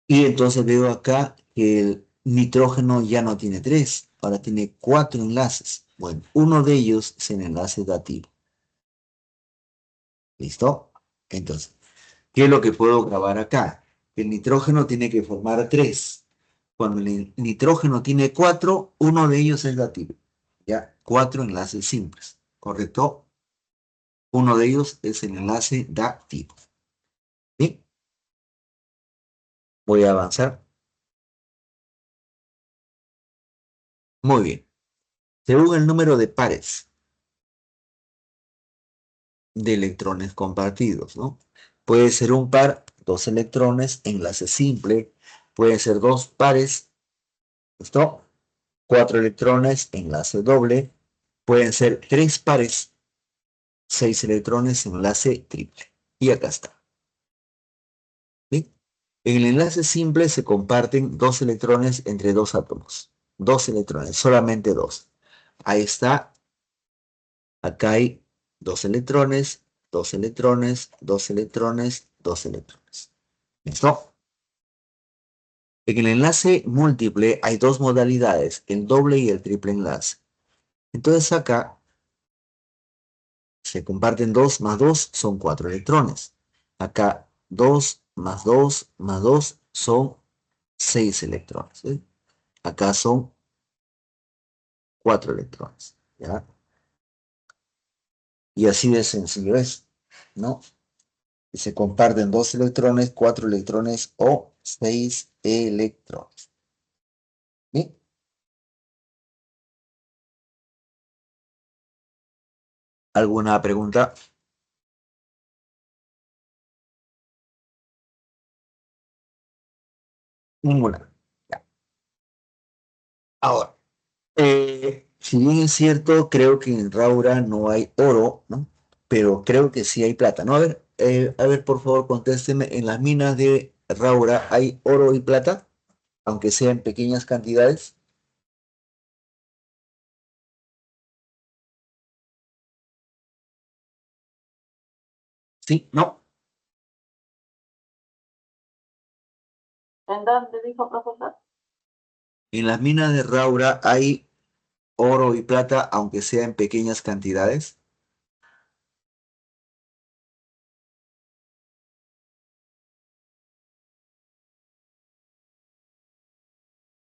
A: Y entonces veo acá que el nitrógeno ya no tiene tres, ahora tiene cuatro enlaces. Bueno, uno de ellos es el enlace dativo. ¿Listo? Entonces, ¿qué es lo que puedo grabar acá? El nitrógeno tiene que formar tres. Cuando el nitrógeno tiene cuatro, uno de ellos es dativo. ¿Ya? Cuatro enlaces simples. ¿Correcto? Uno de ellos es el enlace dativo. ¿Sí? Voy a avanzar. Muy bien. Según el número de pares de electrones compartidos, ¿no? Puede ser un par, dos electrones, enlace simple. Puede ser dos pares, ¿listo? Cuatro electrones, enlace doble. Pueden ser tres pares, seis electrones, enlace triple. Y acá está. ¿Sí? En el enlace simple se comparten dos electrones entre dos átomos. Dos electrones, solamente dos. Ahí está. Acá hay dos electrones, dos electrones, dos electrones, dos electrones. ¿Listo? En el enlace múltiple hay dos modalidades, el doble y el triple enlace. Entonces acá se comparten dos más dos son cuatro electrones. Acá dos más dos más dos son seis electrones. ¿Sí? Acá son cuatro electrones. ¿Ya? Y así de sencillo es, ¿no? Y se comparten dos electrones, cuatro electrones o seis electrones. ¿Sí? ¿Alguna pregunta? Ninguna. Ya. Ahora, si bien es cierto, creo que en Raura no hay oro, ¿no? Pero creo que sí hay plata, ¿no? A ver, por favor, contésteme. ¿En las minas de Raura hay oro y plata, aunque sea en pequeñas cantidades? Sí, no. ¿En dónde dijo profesor? En las minas de Raura hay oro y plata, aunque sea en pequeñas cantidades.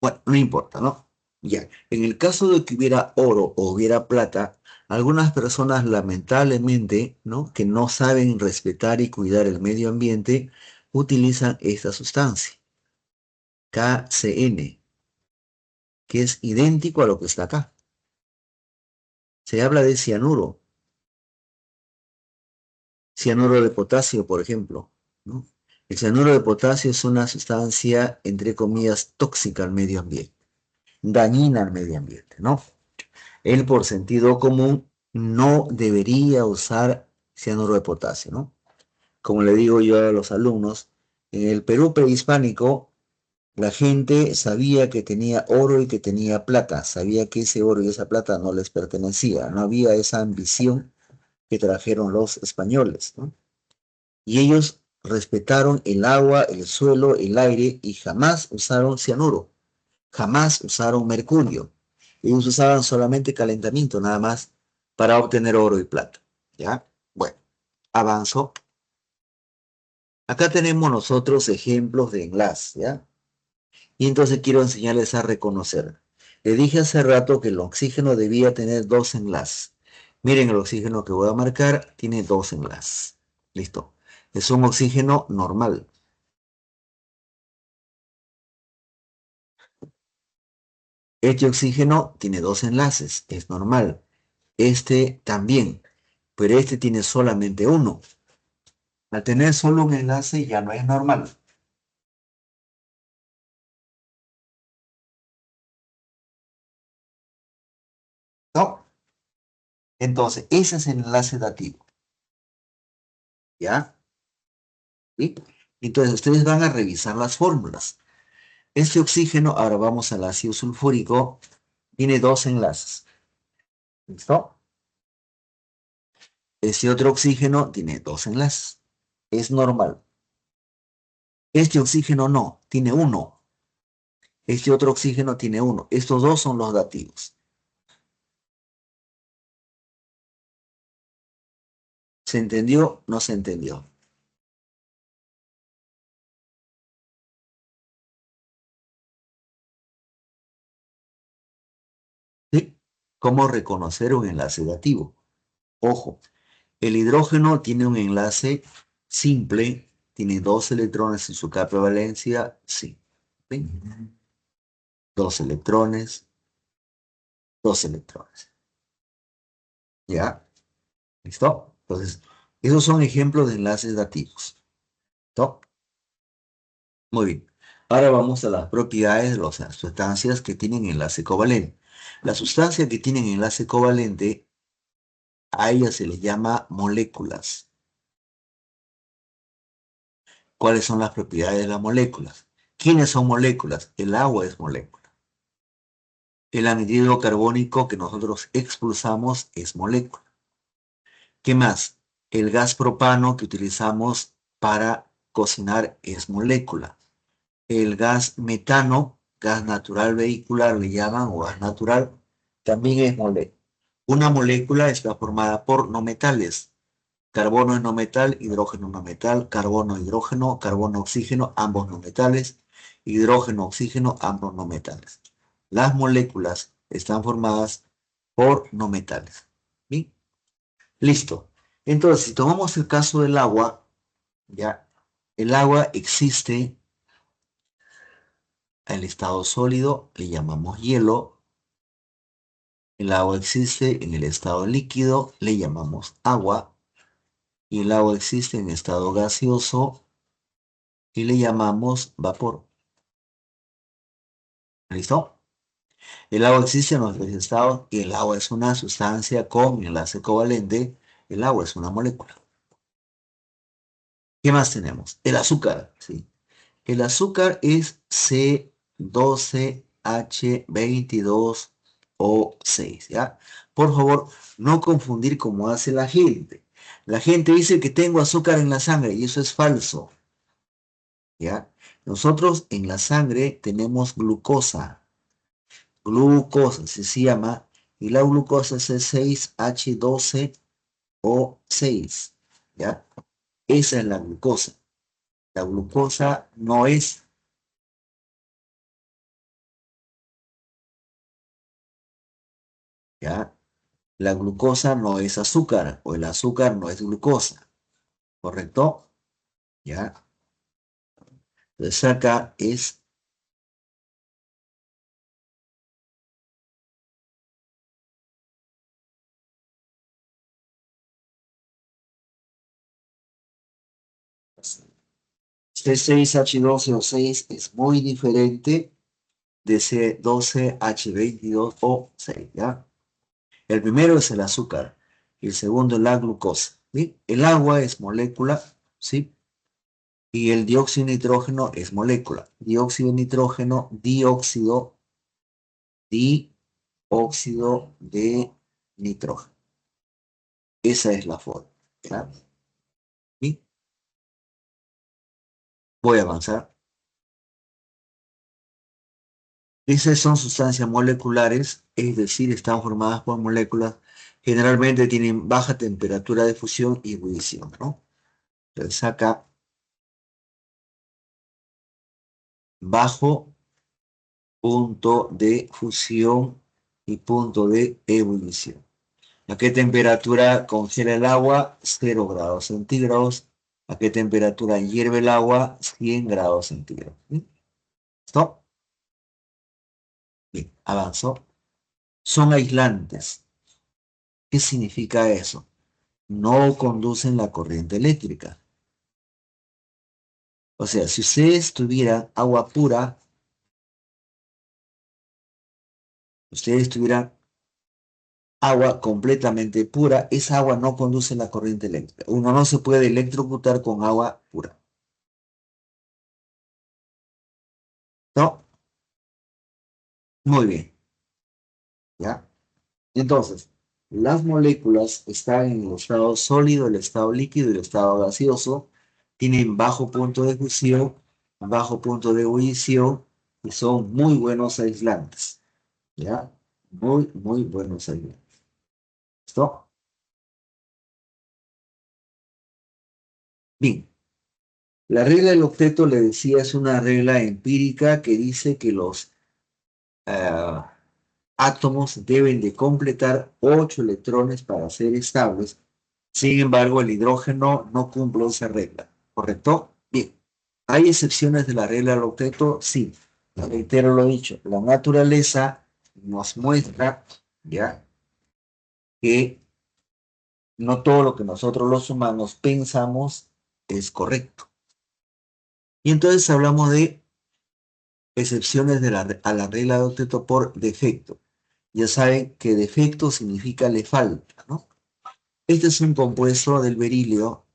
A: Bueno, no importa, ¿no? Ya, en el caso de que hubiera oro o hubiera plata, algunas personas lamentablemente, ¿no? Que no saben respetar y cuidar el medio ambiente, utilizan esta sustancia, KCN, que es idéntico a lo que está acá. Se habla de cianuro, cianuro de potasio, por ejemplo, ¿no? El cianuro de potasio es una sustancia, entre comillas, tóxica al medio ambiente, dañina al medio ambiente, ¿no? Él por sentido común no debería usar cianuro de potasio, ¿no? Como le digo yo a los alumnos, en el Perú prehispánico la gente sabía que tenía oro y que tenía plata, sabía que ese oro y esa plata no les pertenecía, no había esa ambición que trajeron los españoles, ¿no? Y ellos respetaron el agua, el suelo, el aire y jamás usaron cianuro, jamás usaron mercurio. Ellos usaban solamente calentamiento nada más para obtener oro y plata. ¿Ya? Bueno, avanzo. Acá tenemos nosotros ejemplos de enlace, ¿ya? Y entonces quiero enseñarles a reconocer. Le dije hace rato que el oxígeno debía tener dos enlaces. Miren el oxígeno que voy a marcar, tiene dos enlaces. Listo. Es un oxígeno normal. Este oxígeno tiene dos enlaces, es normal. Este también, pero este tiene solamente uno. Al tener solo un enlace ya no es normal, ¿no? Entonces, ese es el enlace dativo, ¿ya? ¿Sí? Entonces, ustedes van a revisar las fórmulas. Este oxígeno, ahora vamos al ácido sulfúrico, tiene dos enlaces, ¿listo? Este otro oxígeno tiene dos enlaces, es normal. Este oxígeno no, tiene uno. Este otro oxígeno tiene uno. Estos dos son los dativos. ¿Se entendió? No se entendió. ¿Sí? ¿Cómo reconocer un enlace dativo? Ojo, el hidrógeno tiene un enlace simple, tiene dos electrones en su capa de valencia, sí. ¿Sí? Dos electrones, dos electrones. ¿Ya? ¿Listo? Entonces, esos son ejemplos de enlaces dativos. ¿Listo? Muy bien. Ahora vamos a las propiedades de las sustancias que tienen enlace covalente. La sustancia que tienen enlace covalente, a ellas se les llama moléculas. ¿Cuáles son las propiedades de las moléculas? ¿Quiénes son moléculas? El agua es molécula. El anhídrido carbónico que nosotros expulsamos es molécula. ¿Qué más? El gas propano que utilizamos para cocinar es molécula. El gas metano, gas natural vehicular le llaman, o gas natural, también es molécula. Una molécula está formada por no metales. Carbono es no metal, hidrógeno no metal, carbono, hidrógeno, carbono, oxígeno, ambos no metales, hidrógeno, oxígeno, ambos no metales. Las moléculas están formadas por no metales. ¿Bien? Listo. Entonces, si tomamos el caso del agua, ya, el agua existe en estado sólido, le llamamos hielo. El agua existe en el estado líquido, le llamamos agua. Y el agua existe en estado gaseoso y le llamamos vapor. ¿Listo? El agua existe en los tres estados y el agua es una sustancia con enlace covalente. El agua es una molécula. ¿Qué más tenemos? El azúcar, ¿sí? El azúcar es C12H22O6, ¿ya? Por favor, no confundir como hace la gente. La gente dice que tengo azúcar en la sangre y eso es falso, ¿ya? Nosotros en la sangre tenemos glucosa. Glucosa se llama, y la glucosa es el 6H12O6, ¿ya? Esa es la glucosa. La glucosa no es, ¿ya? La glucosa no es azúcar o el azúcar no es glucosa, ¿correcto? ¿Ya? Entonces acá es C6H12O6 es muy diferente de C12H22O6, ¿ya? El primero es el azúcar y el segundo es la glucosa, ¿sí? El agua es molécula, ¿sí? Y el dióxido de nitrógeno es molécula. Dióxido de nitrógeno, dióxido de nitrógeno. Esa es la forma. ¿Ya? ¿Sí? Voy a avanzar. Esas son sustancias moleculares, es decir, están formadas por moléculas. Generalmente tienen baja temperatura de fusión y ebullición, ¿no? Entonces acá, bajo punto de fusión y punto de ebullición. ¿A qué temperatura congela el agua? 0 grados centígrados. ¿A qué temperatura hierve el agua? 100 grados centígrados. ¿Sí? ¿Listo? Bien, avanzó. Son aislantes. ¿Qué significa eso? No conducen la corriente eléctrica. O sea, si ustedes tuvieran agua pura, ustedes tuvieran agua completamente pura, esa agua no conduce la corriente eléctrica. Uno no se puede electrocutar con agua pura. ¿No? Muy bien. ¿Ya? Entonces, las moléculas están en el estado sólido, el estado líquido y el estado gaseoso. Tienen bajo punto de fusión, bajo punto de ebullición y son muy buenos aislantes. ¿Ya? Muy, muy buenos aislantes. ¿Listo? Bien. La regla del octeto, le decía, es una regla empírica que dice que los eh, átomos deben de completar 8 electrones para ser estables. Sin embargo, el hidrógeno no cumple esa regla, ¿correcto? Bien. ¿Hay excepciones de la regla del octeto? Sí. Reitero lo dicho, la naturaleza nos muestra, ¿ya? Que no todo lo que nosotros los humanos pensamos es correcto. Y entonces hablamos de excepciones a la regla del octeto por defecto. Ya saben que defecto significa le falta, ¿no? Este es un compuesto del berilio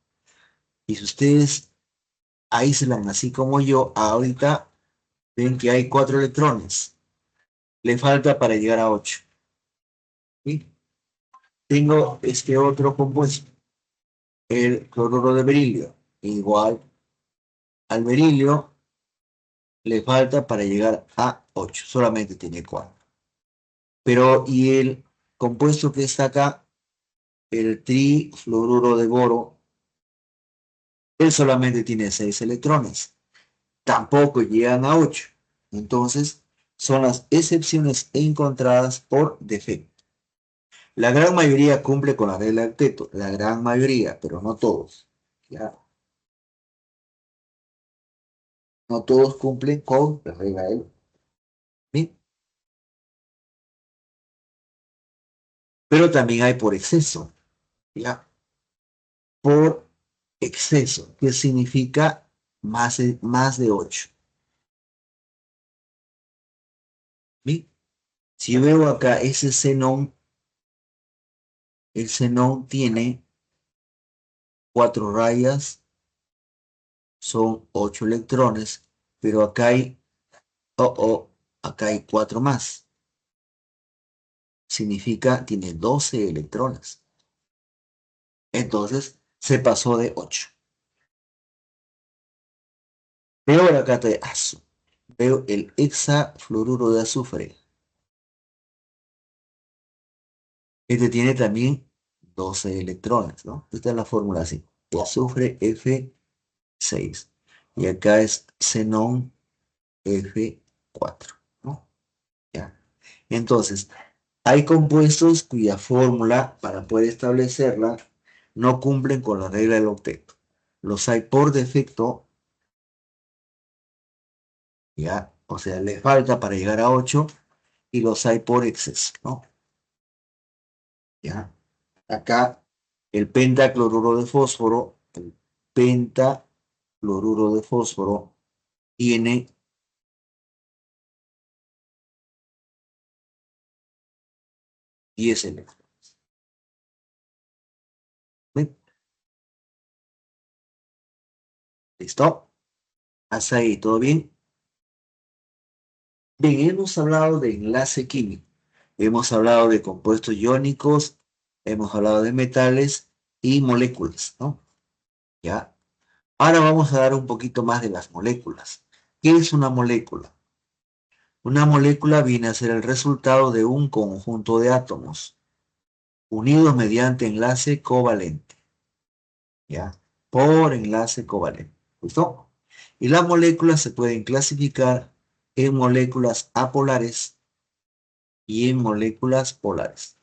A: y si ustedes aíslan así como yo, ahorita ven que hay 4 electrones. Le falta para llegar a 8. ¿Sí? Tengo este otro compuesto, el cloruro de berilio. Igual al berilio le falta para llegar a 8. Solamente tiene 4. Pero, y el compuesto que está acá, el trifluoruro de boro, él solamente tiene 6 electrones. Tampoco llegan a 8. Entonces, son las excepciones encontradas por defecto. La gran mayoría cumple con la regla del teto, la gran mayoría, pero no todos. ¿Ya? No todos cumplen con la regla del teto. Pero también hay por exceso. ¿Ya? Por exceso, que significa más de 8. Si yo veo acá ese xenón, el xenón tiene 4 rayas, son 8 electrones, pero acá hay, acá hay 4 más. Significa tiene 12 electrones. Entonces se pasó de 8. Veo la cata de azufre. Veo el hexafluoruro de azufre. Este tiene también 12 electrones, ¿no? Esta es la fórmula así. De azufre F6. Y acá es xenón F4, ¿no? ¿Ya? Entonces, hay compuestos cuya fórmula, para poder establecerla, no cumplen con la regla del octeto. Los hay por defecto, ¿ya? O sea, le falta para llegar a 8 y los hay por exceso, ¿no? ¿Ya? Acá el pentacloruro de fósforo, el pentacloruro de fósforo tiene 10 electrones. ¿Ven? ¿Listo? Hasta ahí, ¿todo bien? Bien, hemos hablado de enlace químico, hemos hablado de compuestos iónicos, hemos hablado de metales y moléculas, ¿no? ¿Ya? Ahora vamos a dar un poquito más de las moléculas. ¿Qué es una molécula? Una molécula viene a ser el resultado de un conjunto de átomos unidos mediante enlace covalente, ¿ya? Por enlace covalente, ¿listo? Y las moléculas se pueden clasificar en moléculas apolares y en moléculas polares,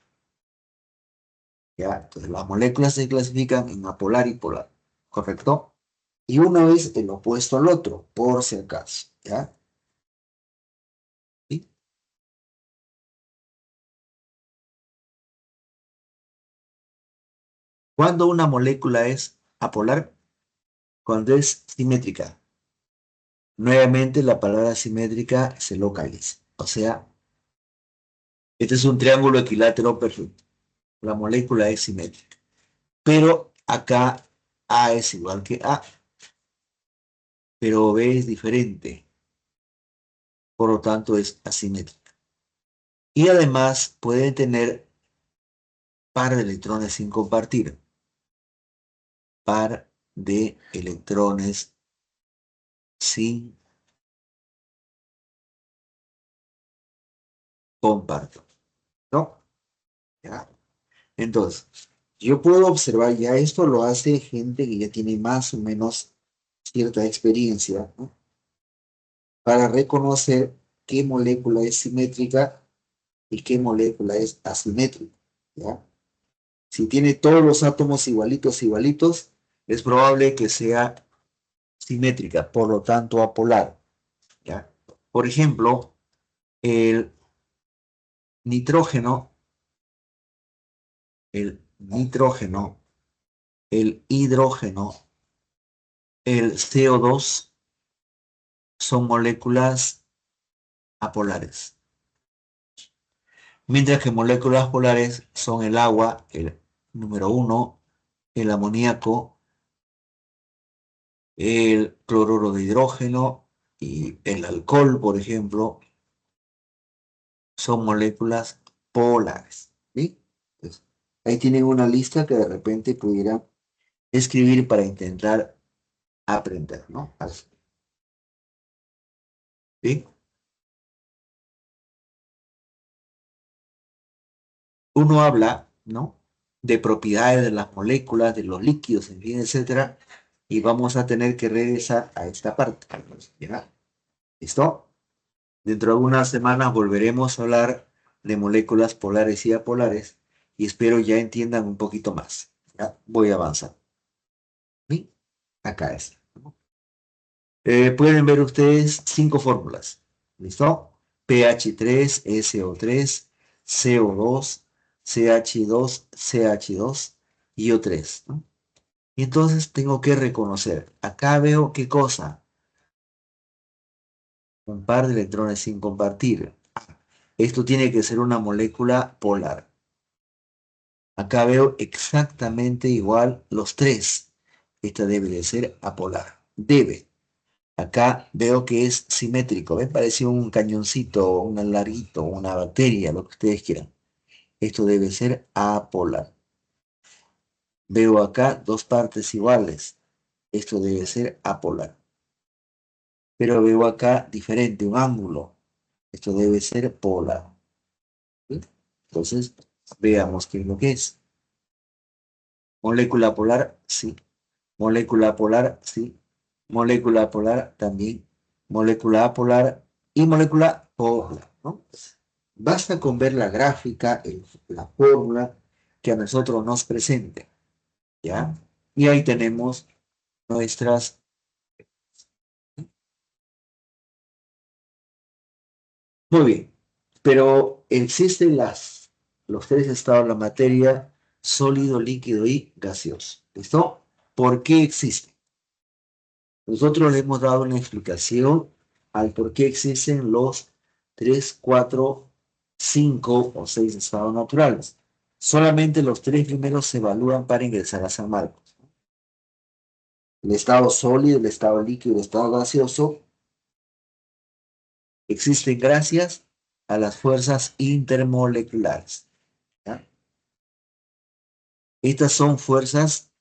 A: ¿ya? Entonces las moléculas se clasifican en apolar y polar, ¿correcto? Y uno es el opuesto al otro, por si acaso, ¿ya? ¿Sí? Cuando una molécula es apolar, cuando es simétrica. Nuevamente la palabra simétrica se localiza. O sea, este es un triángulo equilátero perfecto. La molécula es simétrica. Pero acá A es igual que A, pero B es diferente. Por lo tanto, es asimétrica. Y además puede tener par de electrones sin compartir. Par de electrones sin compartir. ¿No? ¿Ya? Entonces, yo puedo observar, ya esto lo hace gente que ya tiene más o menos cierta experiencia, ¿no? Para reconocer qué molécula es simétrica y qué molécula es asimétrica, ¿ya? Si tiene todos los átomos igualitos, igualitos, es probable que sea simétrica, por lo tanto apolar, ¿ya? Por ejemplo, el nitrógeno, el nitrógeno, el hidrógeno, el CO2 son moléculas apolares, mientras que moléculas polares son el agua, el número 1, el amoníaco, el cloruro de hidrógeno y el alcohol, por ejemplo, son moléculas polares. ¿Sí? Entonces, ahí tienen una lista que de repente pudieran escribir para intentar aprender, ¿no? ¿Sí? Uno habla, ¿no? De propiedades de las moléculas, de los líquidos, en fin, etcétera, y vamos a tener que regresar a esta parte. ¿Ya? ¿Listo? Dentro de unas semanas volveremos a hablar de moléculas polares y apolares y espero ya entiendan un poquito más. ¿Ya? Voy a avanzar. ¿Sí? Acá es. Pueden ver ustedes 5 fórmulas. ¿Listo? pH3, SO3, CO2, CH2, CH2 y O3, ¿no? Y entonces tengo que reconocer. Acá veo qué cosa. Un par de electrones sin compartir. Esto tiene que ser una molécula polar. Acá veo exactamente igual los tres. Esta debe de ser apolar. Debe. Acá veo que es simétrico. ¿Ven? Parece un cañoncito, un larguito, una bacteria, lo que ustedes quieran. Esto debe ser apolar. Veo acá dos partes iguales. Esto debe ser apolar. Pero veo acá diferente, un ángulo. Esto debe ser polar. ¿Sí? Entonces, veamos qué es lo que es. Molécula polar, sí. Molécula polar, sí. Molécula polar también. Molécula apolar y molécula polar, ¿no? Basta con ver la gráfica, la fórmula que a nosotros nos presente, ¿ya? Y ahí tenemos nuestras. Muy bien, pero existen los tres estados de la materia, sólido, líquido y gaseoso. ¿Listo? ¿Por qué existen? Nosotros le hemos dado una explicación al por qué existen los 3, 4, 5 o 6 estados naturales. Solamente los tres primeros se evalúan para ingresar a San Marcos. El estado sólido, el estado líquido y el estado gaseoso existen gracias a las fuerzas intermoleculares. ¿Ya? Estas son fuerzas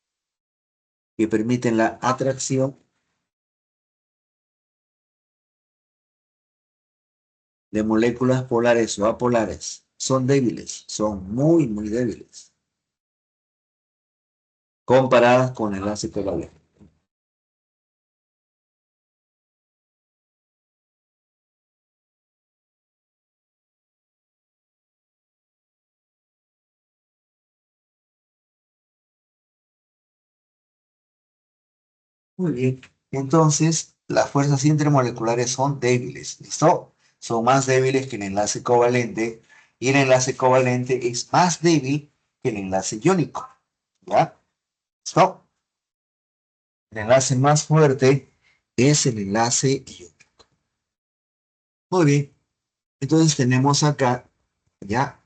A: que permiten la atracción de moléculas polares o apolares. Son débiles, son muy, muy débiles, comparadas con el enlace covalente. Muy bien. Entonces, las fuerzas intermoleculares son débiles, ¿listo? Son más débiles que el enlace covalente y el enlace covalente es más débil que el enlace iónico, ¿ya? ¿Listo? El enlace más fuerte es el enlace iónico. Muy bien. Entonces tenemos acá, ¿ya?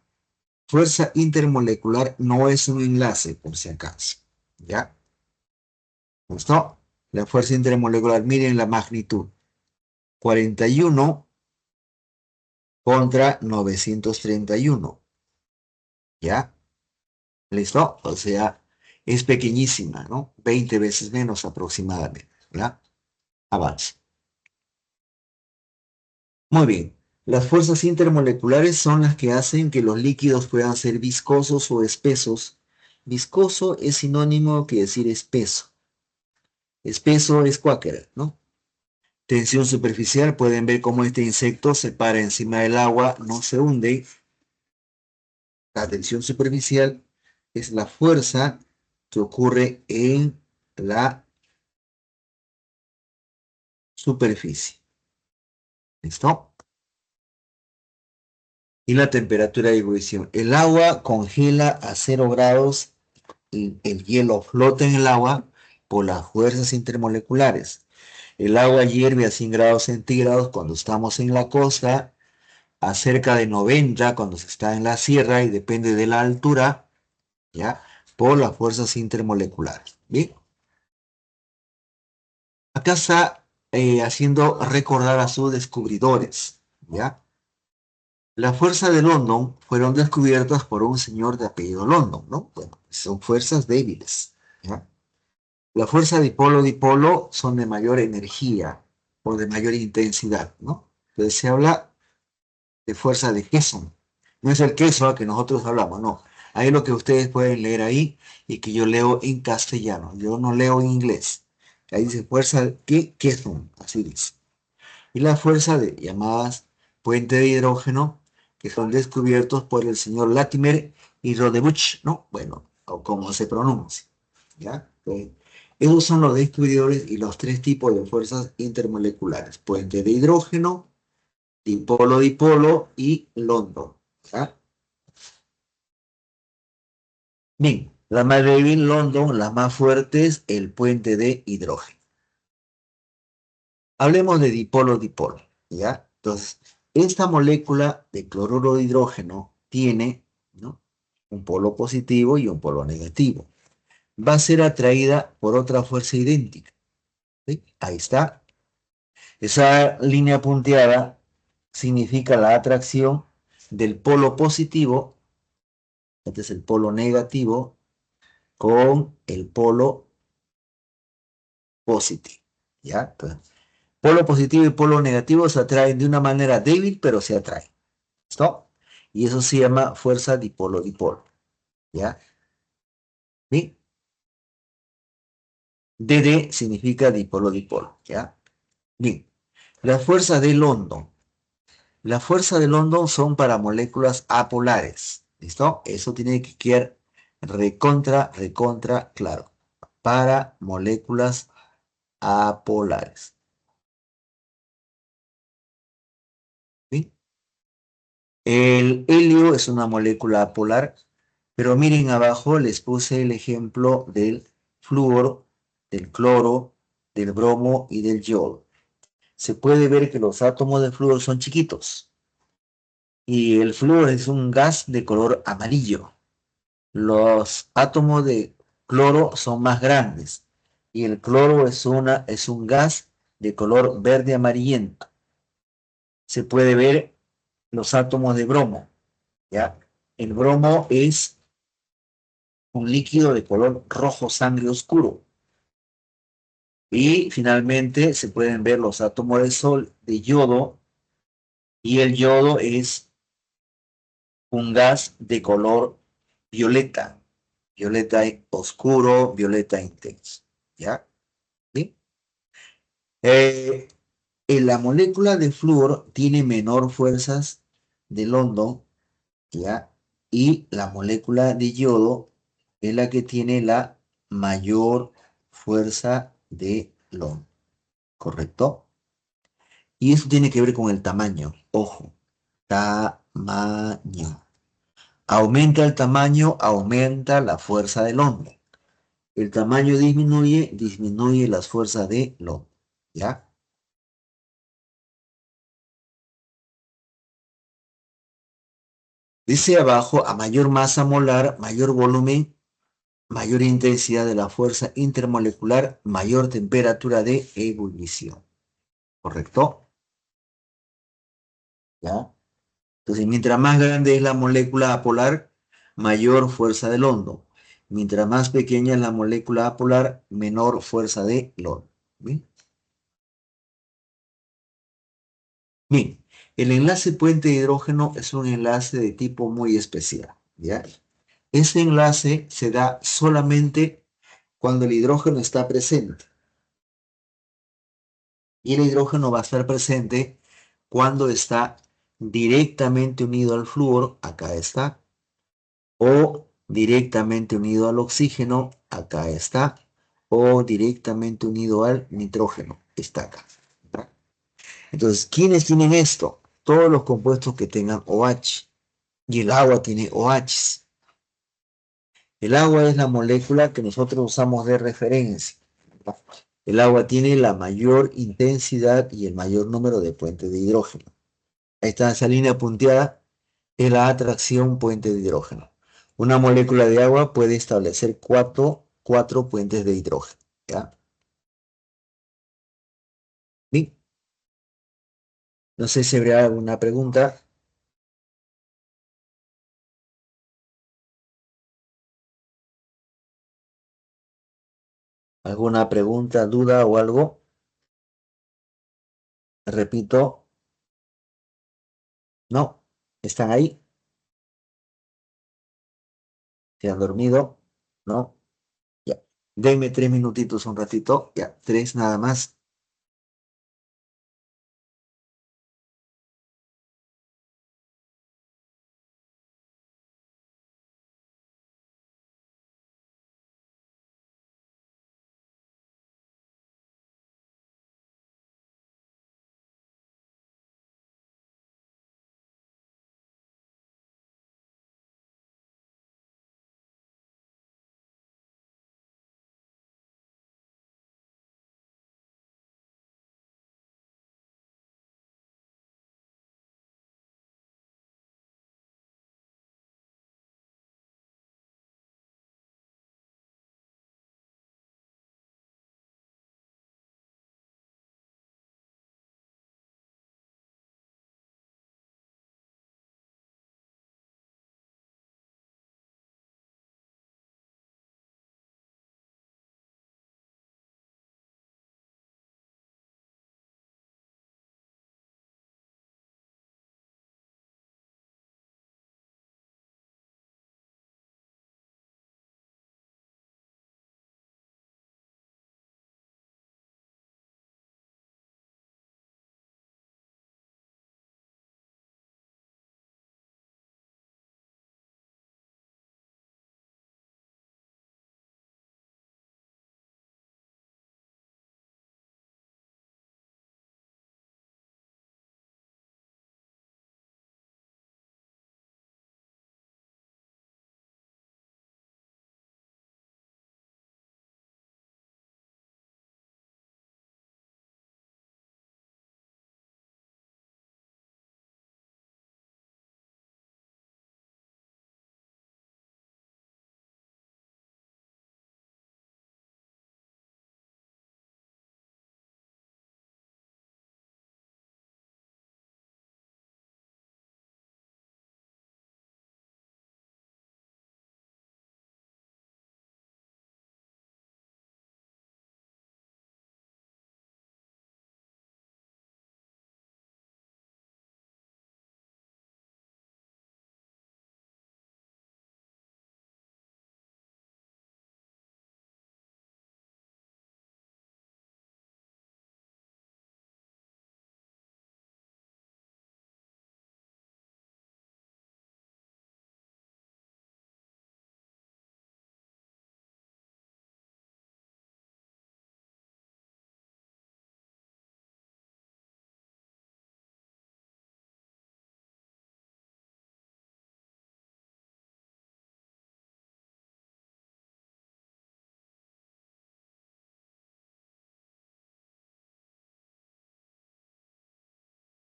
A: Fuerza intermolecular no es un enlace, por si acaso, ¿ya? ¿Listo? La fuerza intermolecular, miren la magnitud. 41 contra 931, ¿ya? ¿Listo? O sea, es pequeñísima, ¿no? 20 veces menos aproximadamente, ¿ya? Avance. Muy bien. Las fuerzas intermoleculares son las que hacen que los líquidos puedan ser viscosos o espesos. Viscoso es sinónimo que decir espeso. Espeso es cuáquera, ¿no? Tensión superficial, pueden ver cómo este insecto se para encima del agua, no se hunde. La tensión superficial es la fuerza que ocurre en la superficie. ¿Listo? Y la temperatura de ebullición. El agua congela a 0 grados y el hielo flota en el agua por las fuerzas intermoleculares. El agua hierve a 100 grados centígrados cuando estamos en la costa, a cerca de 90 cuando se está en la sierra y depende de la altura, ¿ya? Por las fuerzas intermoleculares. Bien. Acá está haciendo recordar a sus descubridores, ¿ya? La fuerza de London fueron descubiertas por un señor de apellido London, ¿no? Bueno, son fuerzas débiles, ¿ya? La fuerza dipolo-dipolo son de mayor energía o de mayor intensidad, ¿no? Entonces se habla de fuerza de queso. No es el queso que nosotros hablamos, no. Ahí lo que ustedes pueden leer ahí y que yo leo en castellano. Yo no leo en inglés. Ahí dice fuerza de queso, así dice. Y la fuerza de llamadas puente de hidrógeno, que son descubiertos por el señor Latimer y Rodebuch, ¿no? Bueno, o como se pronuncia, ¿ya? Entonces, esos son los descubridores y los tres tipos de fuerzas intermoleculares. Puente de hidrógeno, dipolo-dipolo y London, ¿ya? Bien, la más débil, London, las más fuertes, el puente de hidrógeno. Hablemos de dipolo-dipolo, ¿ya? Entonces, esta molécula de cloruro de hidrógeno tiene, ¿no?, un polo positivo y un polo negativo. Va a ser atraída por otra fuerza idéntica. ¿Sí? Ahí está. Esa línea punteada significa la atracción del polo positivo, este es el polo negativo, con el polo positivo. ¿Ya? Entonces, polo positivo y polo negativo se atraen de una manera débil, pero se atraen. ¿Listo? Y eso se llama fuerza dipolo-dipolo. ¿Ya? ¿Sí? DD significa dipolo-dipolo. ¿Ya? Bien. La fuerza de London. La fuerza de London son para moléculas apolares. ¿Listo? Eso tiene que quedar recontra claro. Para moléculas apolares. ¿Sí? El helio es una molécula apolar, pero miren abajo les puse el ejemplo del flúor, del cloro, del bromo y del yodo. Se puede ver que los átomos de flúor son chiquitos y el flúor es un gas de color amarillo. Los átomos de cloro son más grandes y el cloro es un gas de color verde amarillento. Se puede ver los átomos de bromo, ¿ya? El bromo es un líquido de color rojo sangre oscuro. Y finalmente se pueden ver los átomos de sol de yodo y el yodo es un gas de color violeta, violeta oscuro, violeta intenso, ¿ya? ¿Sí? Eh, la molécula de flúor tiene menor fuerzas de London, ¿ya? Y la molécula de yodo es la que tiene la mayor fuerza de London, ¿correcto? Y eso tiene que ver con el tamaño, ojo, tamaño. Aumenta el tamaño, aumenta la fuerza de London. El tamaño disminuye, disminuye las fuerzas de London, ¿ya? Dice abajo, a mayor masa molar, mayor volumen, mayor intensidad de la fuerza intermolecular, mayor temperatura de ebullición. ¿Correcto? ¿Ya? Entonces, mientras más grande es la molécula apolar, mayor fuerza de London. Mientras más pequeña es la molécula apolar, menor fuerza de London. ¿Bien? Bien, el enlace puente de hidrógeno es un enlace de tipo muy especial. ¿Ya? Ese enlace se da solamente cuando el hidrógeno está presente. Y el hidrógeno va a estar presente cuando está directamente unido al flúor, acá está, o directamente unido al oxígeno, acá está, o directamente unido al nitrógeno, está acá. ¿Verdad? Entonces, ¿quiénes tienen esto? Todos los compuestos que tengan OH. Y el agua tiene OH. El agua es la molécula que nosotros usamos de referencia. El agua tiene la mayor intensidad y el mayor número de puentes de hidrógeno. Ahí está esa línea punteada, es la atracción puente de hidrógeno. Una molécula de agua puede establecer cuatro puentes de hidrógeno. ¿Ya? Bien. No sé si habrá alguna pregunta. ¿Alguna pregunta, duda o algo? Repito, no. ¿Están ahí? ¿Se han dormido? ¿No? Ya. Denme 3 minutitos, un ratito. Ya, 3 nada más.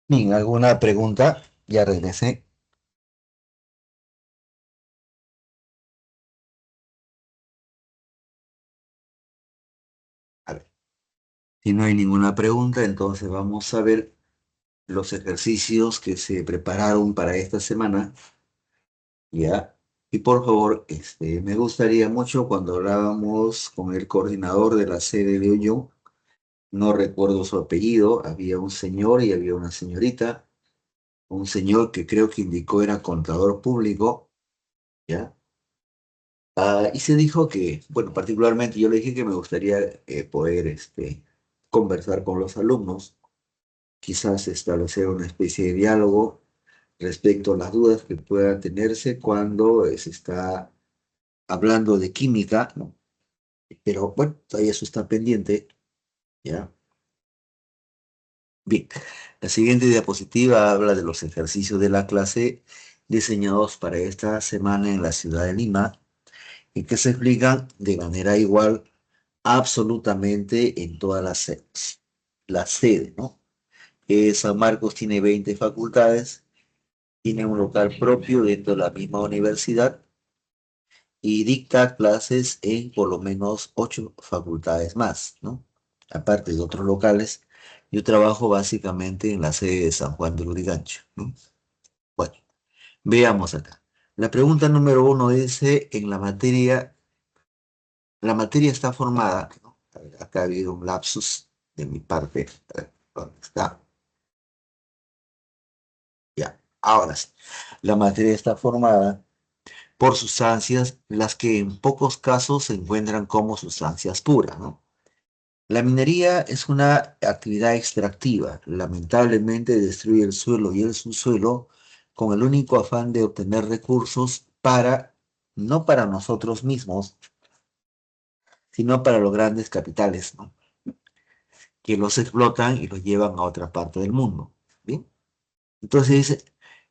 A: Bien, ¿alguna pregunta? Ya regresé. A ver, si no hay ninguna pregunta, entonces vamos a ver los ejercicios que se prepararon para esta semana, ¿ya? Y por favor, me gustaría mucho cuando hablábamos con el coordinador de la sede de Ollón, no recuerdo su apellido, había un señor y había una señorita, un señor que creo que indicó era contador público, ¿ya? Y se dijo que, bueno, particularmente yo le dije que me gustaría poder conversar con los alumnos, quizás establecer una especie de diálogo respecto a las dudas que puedan tenerse cuando se está hablando de química, ¿no? Pero bueno, todavía eso está pendiente, ¿ya? Bien, la siguiente diapositiva habla de los ejercicios de la clase diseñados para esta semana en la ciudad de Lima y que se explican de manera igual absolutamente en todas las sedes. La sede, ¿no? San Marcos tiene 20 facultades, tiene un local propio dentro de la misma universidad y dicta clases en por lo menos 8 facultades más, ¿no? Aparte de otros locales, yo trabajo básicamente en la sede de San Juan de Lurigancho, ¿no? Bueno, veamos acá. La pregunta número uno dice, la materia está formada, ¿no? A ver, acá ha habido un lapsus de mi parte. A ver, ¿dónde está? Ya, ahora sí. La materia está formada por sustancias, las que en pocos casos se encuentran como sustancias puras, ¿no? La minería es una actividad extractiva. Lamentablemente destruye el suelo y el subsuelo con el único afán de obtener recursos para, no para nosotros mismos, sino para los grandes capitales, ¿no? Que los explotan y los llevan a otra parte del mundo. ¿Bien? Entonces,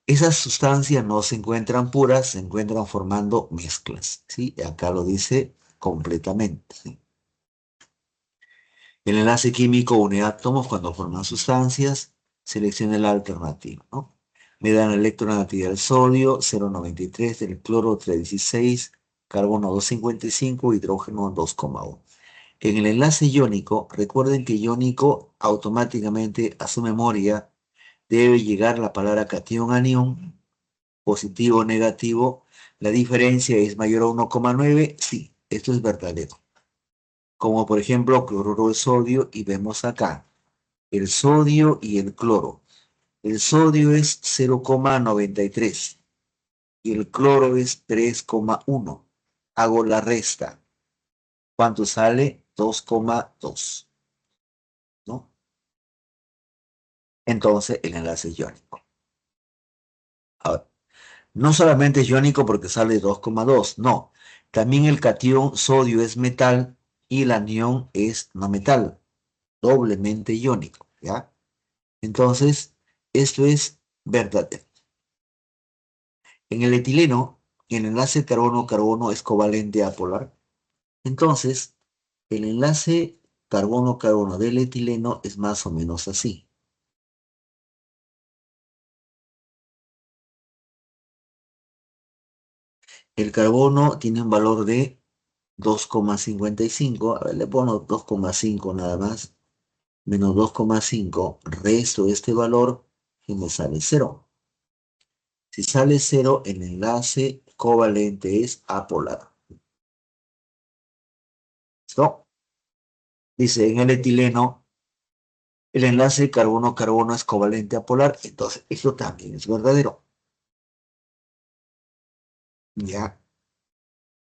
A: esas sustancias no se encuentran puras, se encuentran formando mezclas, ¿sí? Acá lo dice completamente, ¿sí? El enlace químico une átomos cuando forman sustancias, selecciona la alternativa, ¿no? Me dan la electronegatividad del sodio, 0,93, del cloro 3,16, carbono 2,55, hidrógeno 2,1. En el enlace iónico, recuerden que iónico automáticamente a su memoria debe llegar la palabra cation anión, positivo o negativo. La diferencia es mayor a 1,9. Sí, esto es verdadero. Como por ejemplo cloruro de sodio y vemos acá el sodio y el cloro. El sodio es 0,93 y el cloro es 3,1. Hago la resta. ¿Cuánto sale? 2,2, ¿no? Entonces el enlace es iónico. Ahora, no solamente es iónico porque sale 2,2, no. También el catión sodio es metal y el anión es no metal, doblemente iónico, ¿ya? Entonces, esto es verdadero. En el etileno, el enlace carbono-carbono es covalente a polar. Entonces, el enlace carbono-carbono del etileno es más o menos así. El carbono tiene un valor de 2,55. A ver, le pongo 2,5 nada más. Menos 2,5. Resto este valor y me sale 0. Si sale 0, el enlace covalente es apolar. ¿Listo? Dice en el etileno, el enlace carbono-carbono es covalente a polar, entonces esto también es verdadero. Ya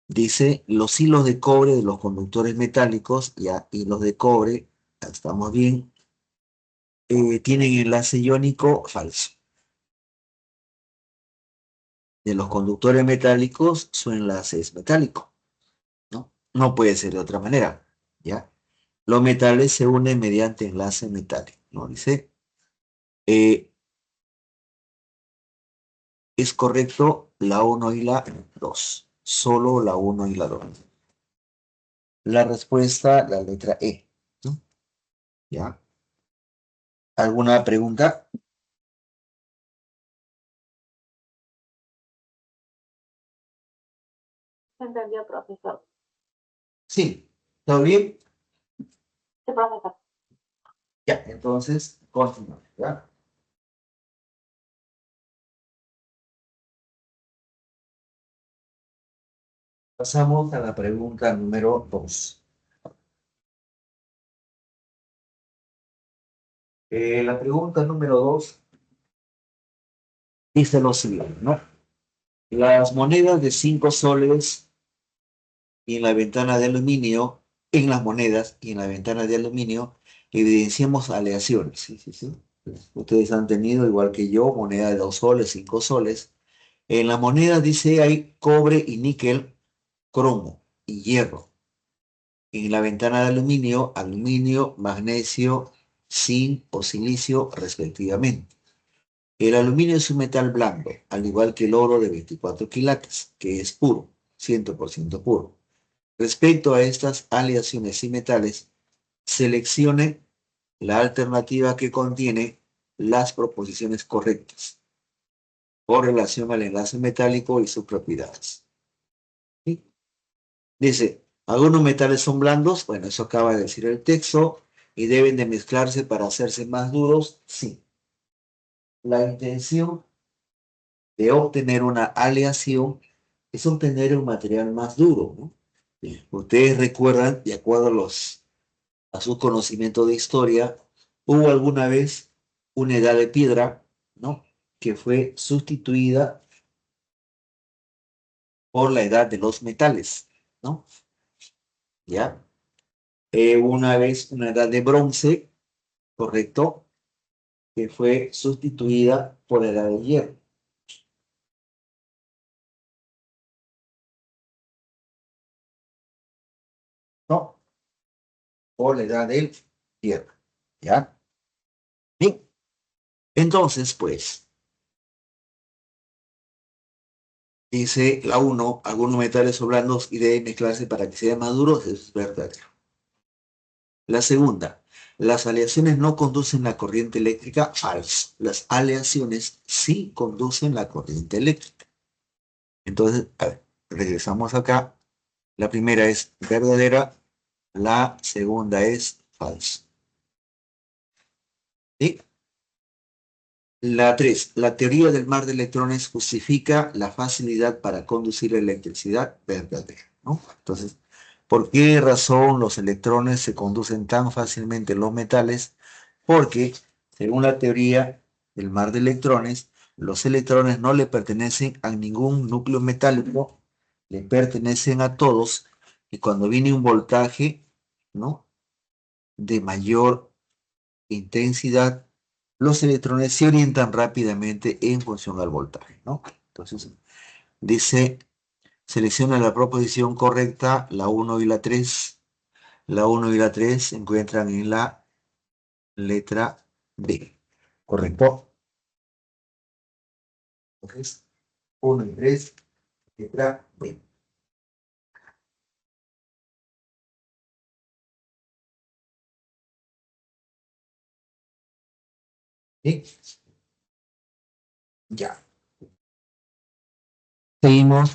A: dice los hilos de cobre de los conductores metálicos, ya hilos de cobre, ya estamos bien, tienen enlace iónico falso. De los conductores metálicos, su enlace es metálico, ¿no? No puede ser de otra manera, ¿ya? Los metales se unen mediante enlace metálico, ¿no? Dice, eh, es correcto la uno y la 2, solo la uno y la 2. La respuesta, la letra E, ¿no? ¿Ya? ¿Alguna pregunta?
B: Se entendió, profesor.
A: Sí, ¿todo bien?
B: Sí, profesor.
A: Ya, entonces, continuamos, ¿ya? Pasamos a la pregunta número 2. La pregunta número 2 dice lo siguiente, ¿no? Las monedas de 5 soles y en la ventana de aluminio, en las monedas y en la ventana de aluminio, evidenciamos aleaciones. Sí, sí, sí. Ustedes han tenido, igual que yo, moneda de 2 soles, 5 soles. En la moneda dice hay cobre y níquel, cromo y hierro. En la ventana de aluminio, aluminio, magnesio, zinc o silicio, respectivamente. El aluminio es un metal blando, al igual que el oro de 24 quilates, que es puro, 100% puro. Respecto a estas aleaciones y metales, seleccione la alternativa que contiene las proposiciones correctas con relación al enlace metálico y sus propiedades. ¿Sí? Dice, algunos metales son blandos, bueno, eso acaba de decir el texto, y deben de mezclarse para hacerse más duros, sí. La intención de obtener una aleación es obtener un material más duro, ¿no? Ustedes recuerdan, de acuerdo a su conocimiento de historia, hubo alguna vez una edad de piedra, ¿no? Que fue sustituida por la edad de los metales, ¿no? ¿Ya? Una vez una edad de bronce, ¿correcto? Que fue sustituida por la edad de hierro, ¿no? Por la edad del hierro, ¿ya? Bien, entonces, pues, dice la uno, algunos metales son blandos y deben mezclarse para que sean más duros, eso es verdadero. La segunda, las aleaciones no conducen la corriente eléctrica, falso. Las aleaciones sí conducen la corriente eléctrica. Entonces, a ver, regresamos acá. La primera es verdadera, la segunda es falsa. ¿Sí? La 3. La teoría del mar de electrones justifica la facilidad para conducir electricidad verdadera, ¿no? Entonces, ¿por qué razón los electrones se conducen tan fácilmente en los metales? Porque, según la teoría del mar de electrones, los electrones no le pertenecen a ningún núcleo metálico, le pertenecen a todos, y cuando viene un voltaje, ¿no? De mayor intensidad, los electrones se orientan rápidamente en función al voltaje, ¿no? Entonces, dice, selecciona la proposición correcta, la uno y la 3. La uno y la 3 se encuentran en la letra B, ¿correcto? Entonces, 1 y 3, letra B. ¿Sí? Ya. Seguimos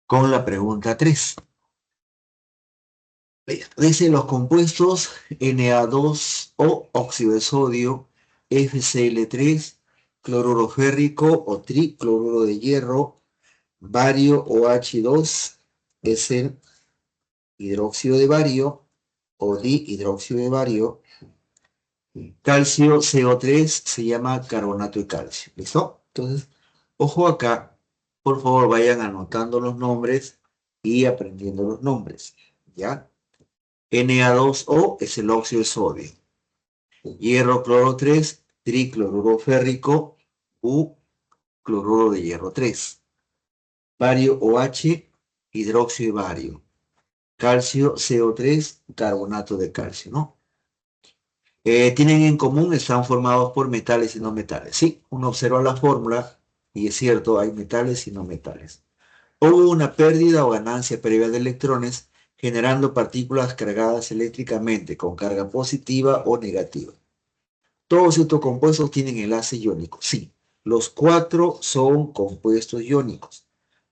A: con la pregunta 3. Dice los compuestos Na2O, óxido de sodio, FCl3, cloruro férrico o tricloruro de hierro, bario OH2 es el hidróxido de bario o dihidróxido de bario, calcio CO3 se llama carbonato de calcio. ¿Listo? Entonces, ojo acá, por favor vayan anotando los nombres y aprendiendo los nombres. ¿Ya? Na2O es el óxido de sodio. Hierro cloro 3, tricloruro férrico, U, cloruro de hierro 3. Bario OH, hidróxido de bario. Calcio CO3, carbonato de calcio, ¿no? Tienen en común, están formados por metales y no metales. Sí, uno observa la fórmula y es cierto, hay metales y no metales. Hubo una pérdida o ganancia previa de electrones generando partículas cargadas eléctricamente con carga positiva o negativa. Todos estos compuestos tienen enlace iónico. Sí, los 4 son compuestos iónicos.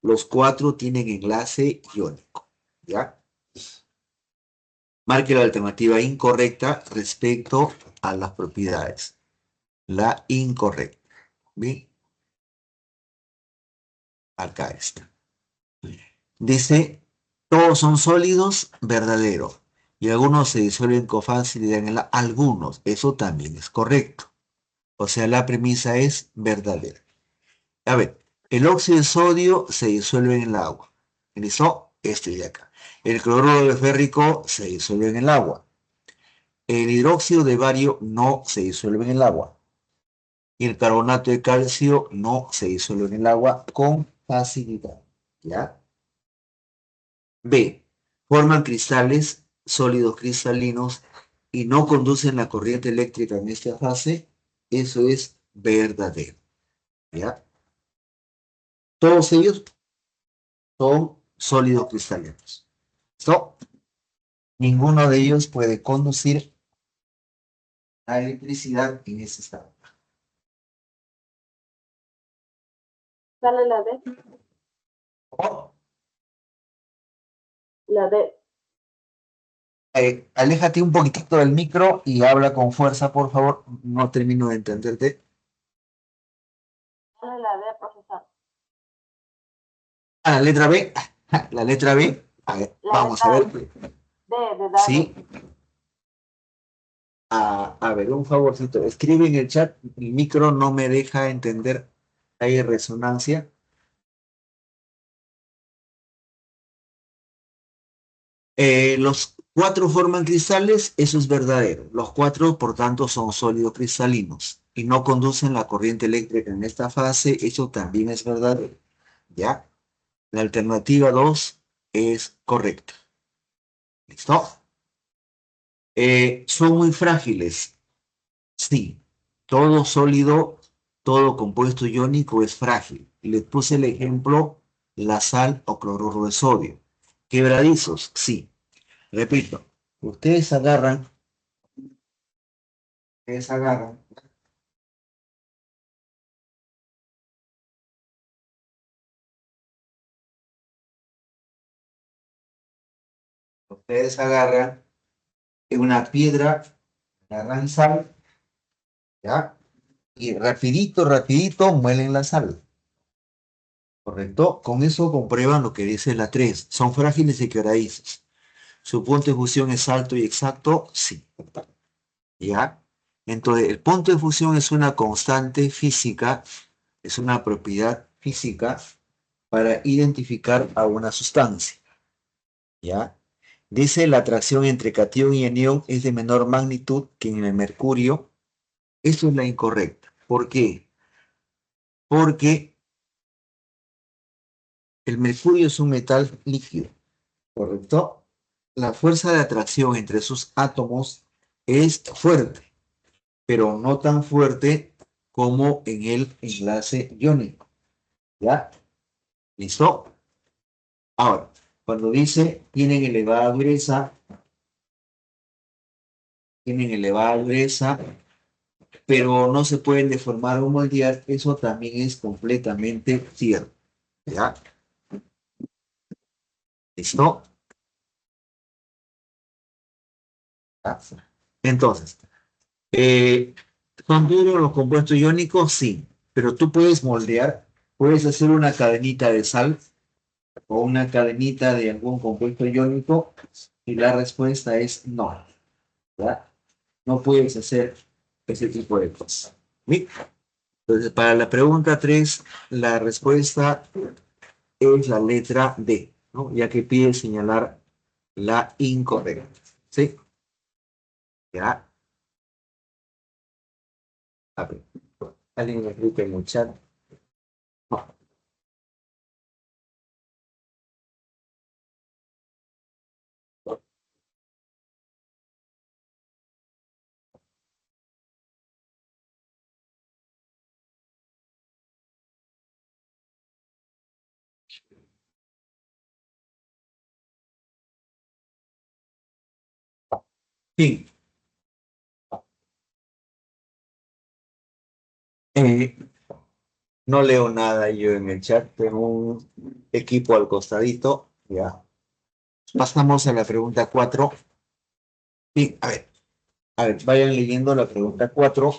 A: Los 4 tienen enlace iónico, ¿ya? Marque la alternativa incorrecta respecto a las propiedades. La incorrecta. Bien, acá está. Dice, todos son sólidos, verdadero. Y algunos se disuelven con facilidad en el agua. Algunos, eso también es correcto. O sea, la premisa es verdadera. A ver, el óxido de sodio se disuelve en el agua. ¿Listo? Este de acá. El cloruro de férrico se disuelve en el agua. El hidróxido de bario no se disuelve en el agua. Y el carbonato de calcio no se disuelve en el agua con facilidad. ¿Ya? B. Forman cristales sólidos cristalinos y no conducen la corriente eléctrica en esta fase. Eso es verdadero. ¿Ya? Todos ellos son sólidos cristalinos. ¿Listo? Ninguno de ellos puede conducir la electricidad en ese estado.
B: Sale la D.
A: Oh,
B: La D.
A: aléjate un poquitito del micro y habla con fuerza, por favor. No termino de entenderte.
B: Sale la D, profesor.
A: Ah, la letra B. La letra B. A ver,
B: La
A: vamos a
B: letra
A: ver.
B: D de dado.
A: Sí. A ver, un favorcito. Escribe en el chat. El micro no me deja entender. Hay resonancia. Los 4 forman cristales, eso es verdadero. Los 4, por tanto, son sólidos cristalinos y no conducen la corriente eléctrica en esta fase, eso también es verdadero. ¿Ya? La alternativa 2 es correcta. ¿Listo? Son muy frágiles. Sí. Todo sólido, todo compuesto iónico es frágil. Les puse el ejemplo, la sal o cloruro de sodio. Quebradizos, sí. Repito, ustedes agarran ustedes agarran, ustedes agarran una piedra, agarran sal, ¿ya? Y rapidito, rapidito muelen la sal, ¿correcto? Con eso comprueban lo que dice la 3. Son frágiles y quebradizos. ¿Su punto de fusión es alto y exacto? Sí, ¿ya? Entonces, el punto de fusión es una constante física, es una propiedad física para identificar a una sustancia, ¿ya? Dice la atracción entre catión y anión es de menor magnitud que en el mercurio. Eso es la incorrecta. ¿Por qué? Porque el mercurio es un metal líquido, ¿correcto? La fuerza de atracción entre sus átomos es fuerte, pero no tan fuerte como en el enlace iónico. ¿Ya? ¿Listo? Ahora, cuando dice tienen elevada dureza, pero no se pueden deformar o moldear, eso también es completamente cierto. ¿Ya? ¿Listo? ¿Ya? Entonces, eh, ¿son duros los compuestos iónicos? Sí, pero tú puedes moldear, puedes hacer una cadenita de sal o una cadenita de algún compuesto iónico y la respuesta es no. ¿Ya? No puedes hacer ese tipo de cosas. ¿Sí? Entonces, para la pregunta 3, la respuesta es la letra D, ¿no? Ya que pide señalar la incorrecta. ¿Sí? ¿Ya? A ver, alguien me explica en el chat. No. Sí, eh, No leo nada yo en el chat, tengo un equipo al costadito. Ya. Pasamos a la pregunta 4. Bien, vayan leyendo la pregunta 4.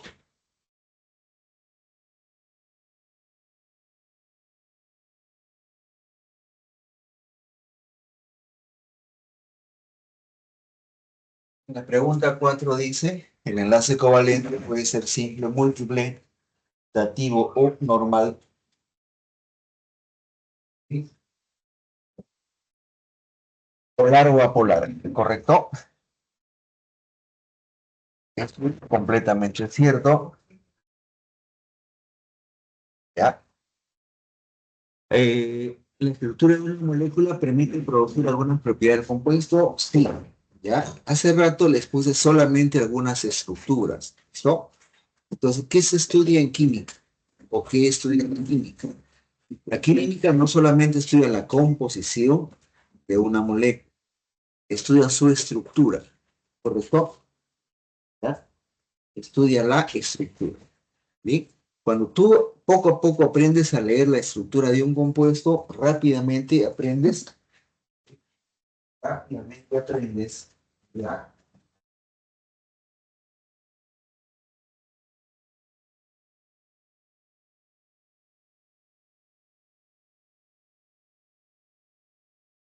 A: La pregunta 4 dice, el enlace covalente puede ser simple, múltiple, dativo o normal. ¿Sí? Polar o apolar, ¿correcto? Es completamente cierto. ¿Ya? ¿La estructura de una molécula permite producir algunas propiedades del compuesto? Sí. ¿Ya? Hace rato les puse solamente algunas estructuras. ¿Listo? Entonces, ¿qué se estudia en química? ¿O qué estudia en química? La química no solamente estudia la composición de una molécula, estudia su estructura, ¿correcto? ¿Ya? Estudia la estructura. ¿Bien? Cuando tú poco a poco aprendes a leer la estructura de un compuesto, rápidamente aprendes, ¿ya?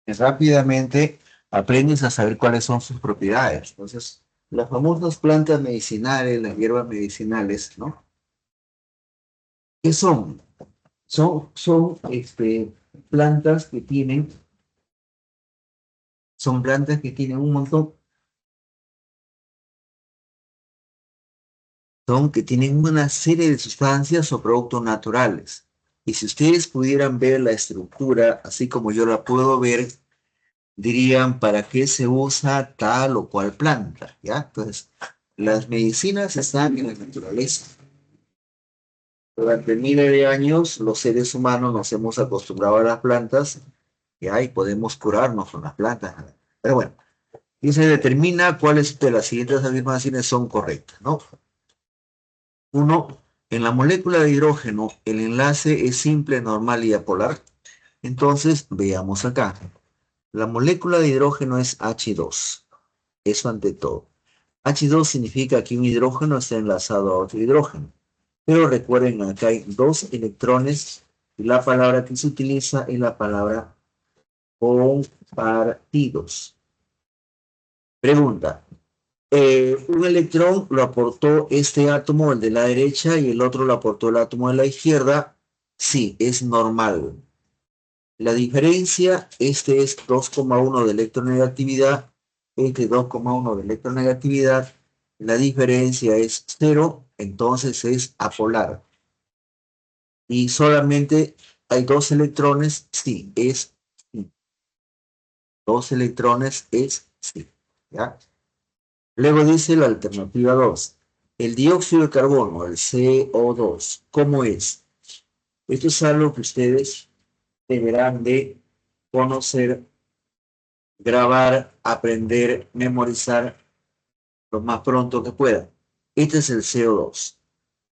A: Rápidamente aprendes a saber cuáles son sus propiedades. Entonces, las famosas plantas medicinales, las hierbas medicinales, ¿no? ¿Qué son? Son plantas que tienen, son plantas que tienen un montón, son que tienen una serie de sustancias o productos naturales. Y si ustedes pudieran ver la estructura, así como yo la puedo ver, dirían para qué se usa tal o cual planta, ¿ya? Entonces, las medicinas están en la naturaleza. Durante miles de años, los seres humanos nos hemos acostumbrado a las plantas, ¿ya? Y podemos curarnos con las plantas. Pero bueno, y se determina cuáles de las siguientes afirmaciones son correctas, ¿no? Uno, en la molécula de hidrógeno, el enlace es simple, normal y apolar. Entonces, veamos acá. La molécula de hidrógeno es H2. Eso ante todo. H2 significa que un hidrógeno está enlazado a otro hidrógeno. Pero recuerden, acá hay dos electrones y la palabra que se utiliza es la palabra compartidos. Pregunta. Un electrón lo aportó este átomo, el de la derecha, y el otro lo aportó el átomo de la izquierda. Sí, es normal. La diferencia, este es 2,1 de electronegatividad, este 2,1 de electronegatividad. La diferencia es cero, entonces es apolar. Y solamente hay dos electrones, sí, es sí. Dos electrones es sí. ¿Ya? Luego dice la alternativa 2. El dióxido de carbono, el CO2, ¿cómo es? Esto es algo que ustedes deberán de conocer, grabar, aprender, memorizar lo más pronto que puedan. Este es el CO2.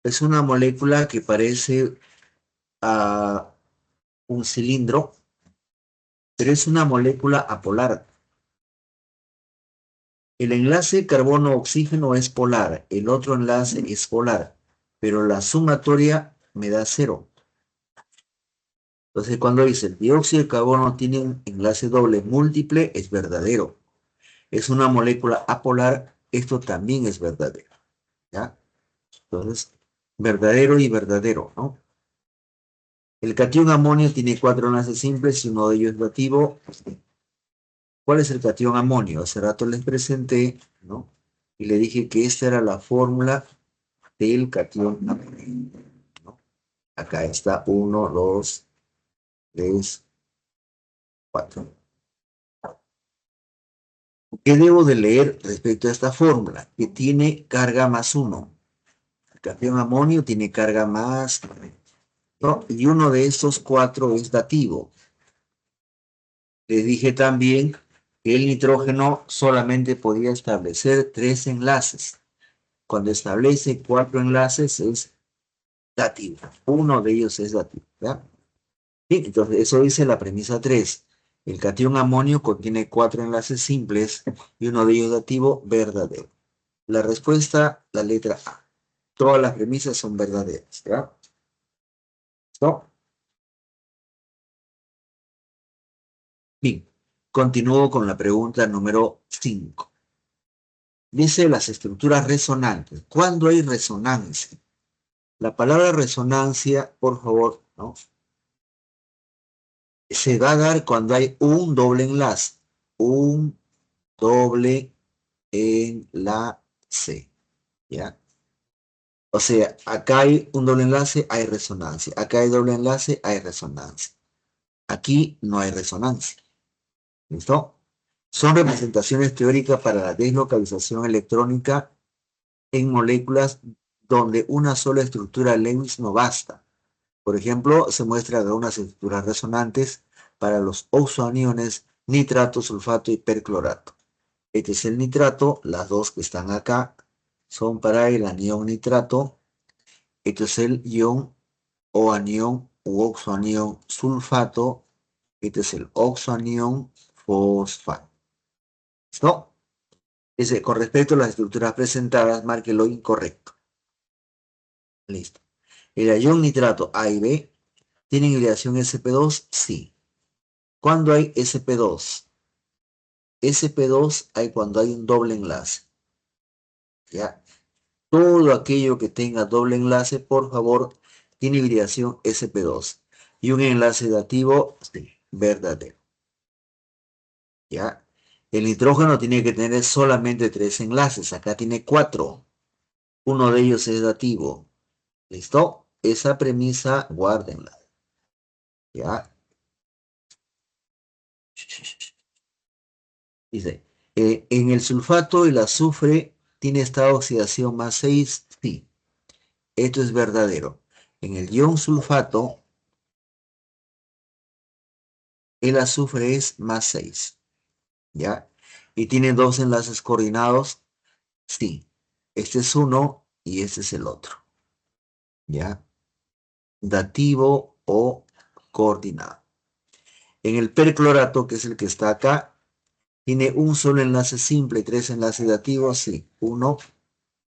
A: Es una molécula que parece a un cilindro, pero es una molécula apolar. El enlace carbono-oxígeno es polar, el otro enlace es polar, pero la sumatoria me da cero. Entonces, cuando dice el dióxido de carbono tiene un enlace doble múltiple, es verdadero. Es una molécula apolar, esto también es verdadero. ¿Ya? Entonces, verdadero y verdadero, ¿no? El catión amonio tiene cuatro enlaces simples y uno de ellos es dativo. ¿Cuál es el catión amonio? Hace rato les presenté, ¿no? Y le dije que esta era la fórmula del catión amonio, ¿no? Acá está 1, 2, 3, 4. ¿Qué debo de leer respecto a esta fórmula? Que tiene carga más 1. El catión amonio tiene carga más, ¿no? Y uno de estos cuatro es dativo. Les dije también que el nitrógeno solamente podía establecer 3 enlaces. Cuando establece 4 enlaces es dativo. Uno de ellos es dativo, ¿ya? Bien, entonces eso dice la premisa 3. El catión amonio contiene 4 enlaces simples y uno de ellos dativo verdadero. La respuesta, la letra A. Todas las premisas son verdaderas, ¿ya? ¿No? Bien, continúo con la pregunta número 5. Dice las estructuras resonantes. ¿Cuándo hay resonancia? La palabra resonancia, por favor, ¿no? Se va a dar cuando hay un doble enlace. Un doble enlace, ¿ya? O sea, acá hay un doble enlace, hay resonancia. Acá hay doble enlace, hay resonancia. Aquí no hay resonancia. ¿Listo? Son representaciones teóricas para la deslocalización electrónica en moléculas donde una sola estructura Lewis no basta. Por ejemplo, se muestran algunas estructuras resonantes para los ozoaniones nitrato, sulfato y perclorato. Este es el nitrato, las dos que están acá son para el anión nitrato. Este es el ion o anión u oxoanión sulfato. Este es el oxoanión fosfato. ¿No? Con respecto a las estructuras presentadas, marque lo incorrecto. Listo. El ion nitrato A y B tienen hibridación sp2, sí. ¿Cuándo hay sp2? sp2 hay cuando hay un doble enlace. ¿Ya? Todo aquello que tenga doble enlace, por favor, tiene hibridación sp2. Y un enlace dativo, sí, verdadero. ¿Ya? El nitrógeno tiene que tener solamente 3 enlaces. Acá tiene 4. Uno de ellos es dativo. ¿Listo? Esa premisa, guárdenla. ¿Ya? Dice, en el sulfato el azufre tiene estado de oxidación más 6. Sí, esto es verdadero. En el ion sulfato, el azufre es más 6. ¿Ya? Y tiene dos enlaces coordinados. Sí, este es uno y este es el otro. ¿Ya? Dativo o coordinado. En el perclorato, que es el que está acá, tiene un solo enlace simple y 3 enlaces dativos. Sí, 1,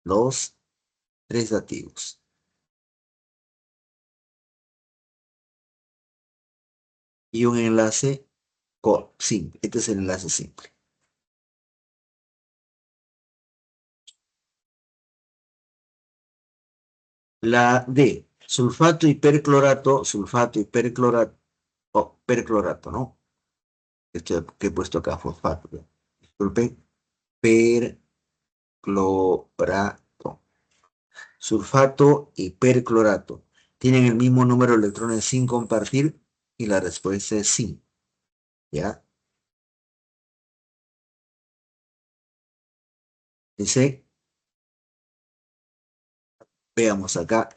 A: 2, 3 dativos. Y un enlace simple. Este es el enlace simple. La D, sulfato y perclorato, perclorato, ¿no? Este que he puesto acá, fosfato. Disculpen, perclorato. Sulfato y perclorato. ¿Tienen el mismo número de electrones sin compartir? Y la respuesta es sí. ¿Ya? Dice, veamos acá.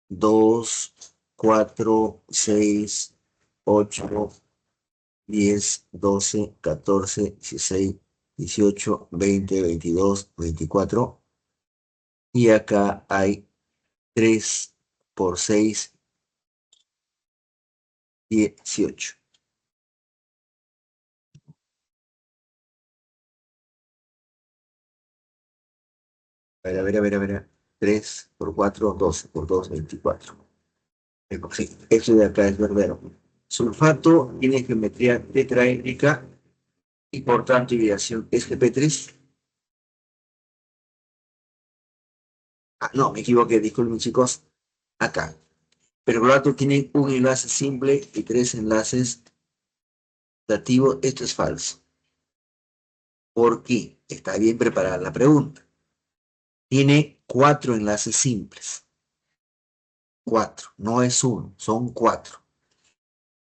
A: 2, 4, 6, 8, 10, 12, 14, 16, 18, 20, 22, 24. Y acá hay 3 por 6, 18. A ver. 3 por 4, 12 por 2, 24. Sí, esto de acá es verdadero. Sulfato tiene geometría tetraédrica y por tanto hibridación sp3. Ah, no, me equivoqué, disculpen chicos. Acá. Perclorato tiene un enlace simple y 3 enlaces dativos. Esto es falso. ¿Por qué? Está bien preparada la pregunta. Tiene 4 enlaces simples. 4, no es uno, son 4.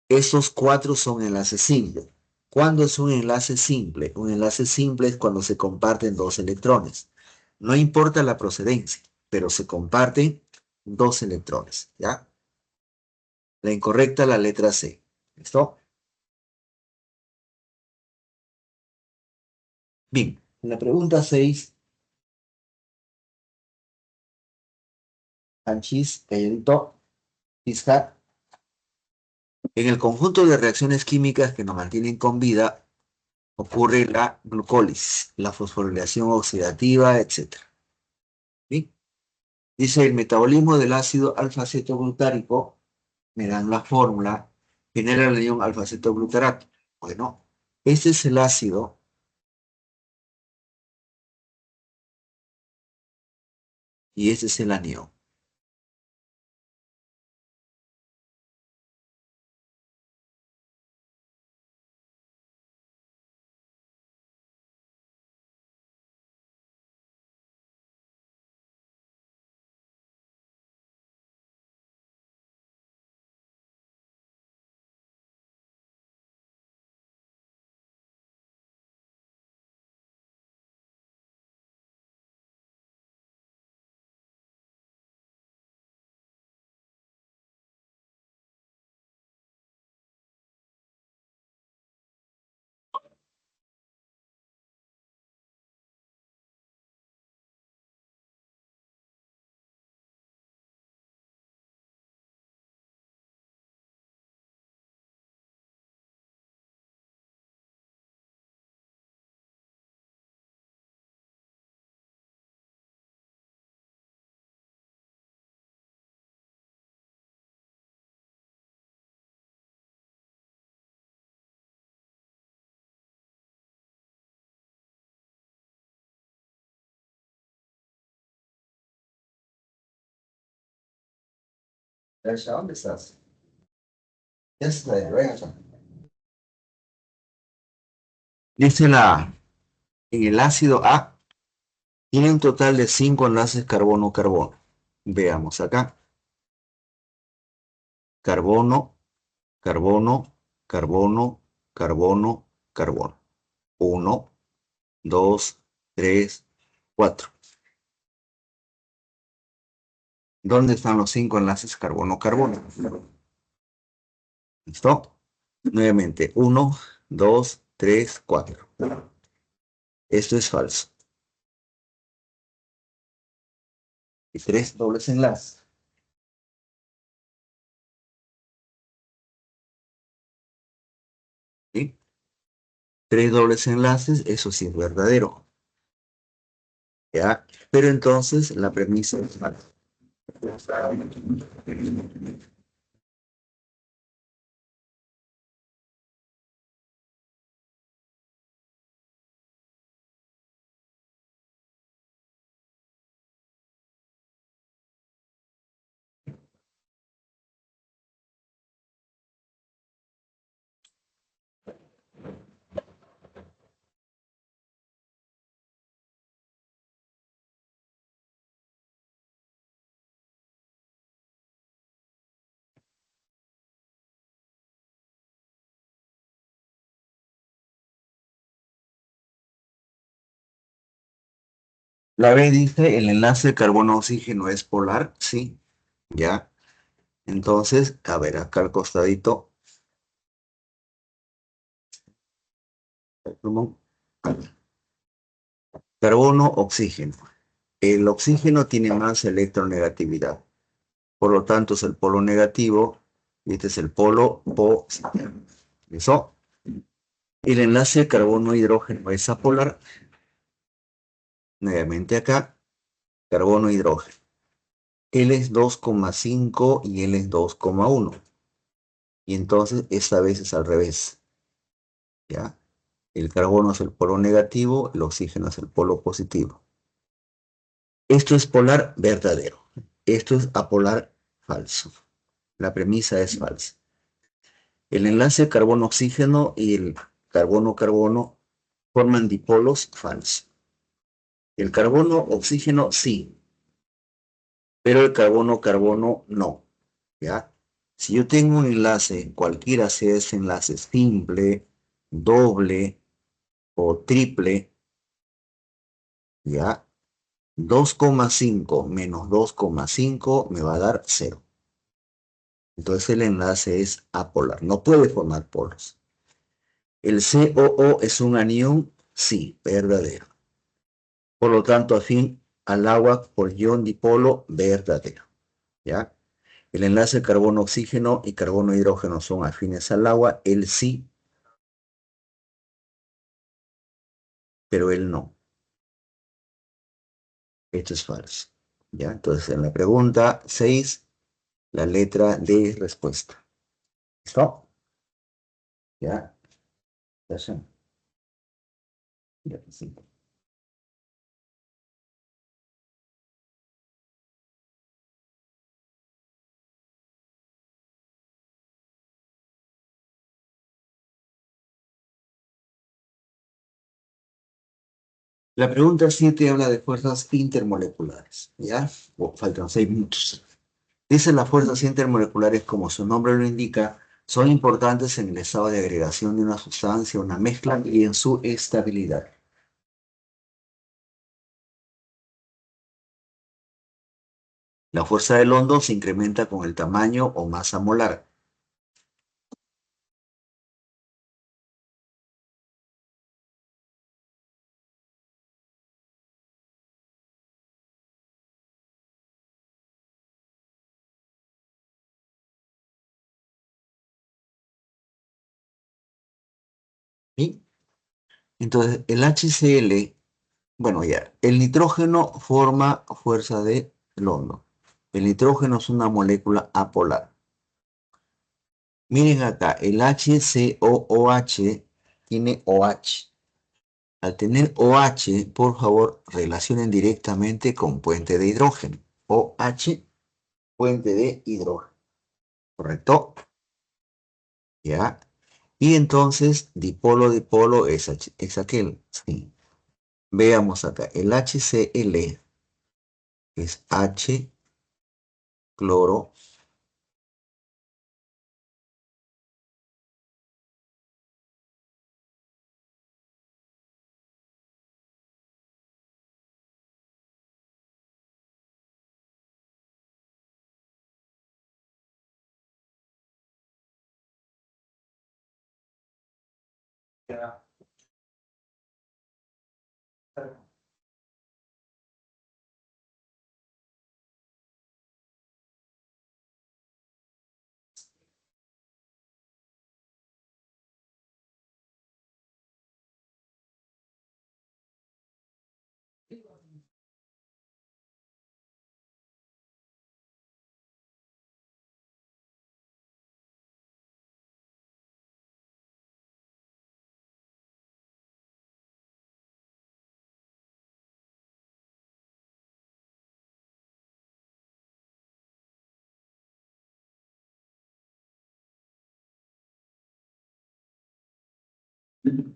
A: Esos 4 son enlaces simples. ¿Cuándo es un enlace simple? Un enlace simple es cuando se comparten dos electrones. No importa la procedencia, pero se comparten dos electrones, ¿ya? La incorrecta, la letra C. ¿Listo? Bien, la pregunta 6 Anchis, calladito, pizca. En el conjunto de reacciones químicas que nos mantienen con vida, ocurre la glucólisis, la fosforilación oxidativa, etc. ¿Sí? Dice el metabolismo del ácido alfa-cetoglutarico, me dan la fórmula, genera el ion alfa-cetoglutarato. Bueno, este es el ácido y este es el anión. Dasha, ¿dónde estás? Ya está, ven acá. Dice en el ácido A, tiene un total de 5 enlaces carbono-carbono. Veamos acá. Carbono, carbono, carbono, carbono, carbono. 1, 2, 3, 4. ¿Dónde están los 5 enlaces carbono-carbono? ¿Listo? Nuevamente, 1, 2, 3, 4. Esto es falso. Y 3 dobles enlaces. ¿Sí? 3 dobles enlaces, eso sí es verdadero. ¿Ya? Pero entonces la premisa es falsa. La B dice, el enlace carbono-oxígeno es polar, sí, ya. Entonces, a ver, acá al costadito, el plumón, carbono-oxígeno. El oxígeno tiene más electronegatividad, por lo tanto es el polo negativo y este es el polo positivo. ¿Eso? El enlace carbono-hidrógeno es apolar. Nuevamente acá, carbono-hidrógeno. Él es 2,5 y él es 2,1. Y entonces esta vez es al revés. ¿Ya? El carbono es el polo negativo, el oxígeno es el polo positivo. Esto es polar verdadero. Esto es apolar falso. La premisa es falsa. El enlace carbono-oxígeno y el carbono-carbono forman dipolos falsos. El carbono-oxígeno sí, pero el carbono-carbono no. ¿Ya? Si yo tengo un enlace, cualquiera sea ese enlace, simple, doble o triple, ¿ya? 2,5 menos 2,5 me va a dar 0. Entonces el enlace es apolar, no puede formar polos. El COO es un anión, sí, verdadero. Por lo tanto, afín al agua por ion dipolo, verdadero. ¿ya? El enlace carbono-oxígeno y carbono-hidrógeno son afines al agua, él sí, pero él no. Esto es falso, ¿ya? Entonces, en la pregunta 6, la letra D es respuesta. ¿Listo? ¿Ya? Ya sé. Ya sí. La pregunta 7 habla de fuerzas intermoleculares, ¿ya? Faltan 6 minutos. Dice las fuerzas intermoleculares, como su nombre lo indica, son importantes en el estado de agregación de una sustancia, una mezcla y en su estabilidad. La fuerza del hondo se incrementa con el tamaño o masa molar. ¿Sí? Entonces, el HCl, bueno, ya, el nitrógeno forma fuerza del hondo. El nitrógeno es una molécula apolar. Miren acá, el HCOOH tiene OH. Al tener OH, por favor, relacionen directamente con puente de hidrógeno. OH, puente de hidrógeno. ¿Correcto? ¿Ya? Y entonces, dipolo es aquel. Sí. Veamos acá. El HCl es H, cloro.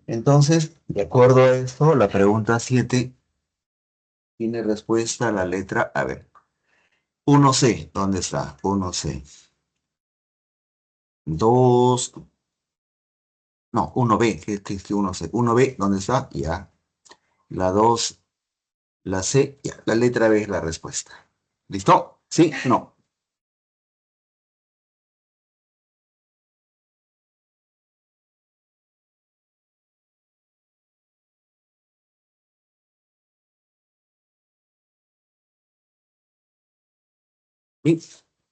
A: Entonces, de acuerdo a esto, la pregunta 7 tiene respuesta a la letra, a ver, 1C, ¿dónde está? 1C. 2, no, 1B, que 1C. 1B, ¿dónde está? Ya. La 2, la C, ya. La letra B es la respuesta. ¿Listo? ¿Sí? No. Y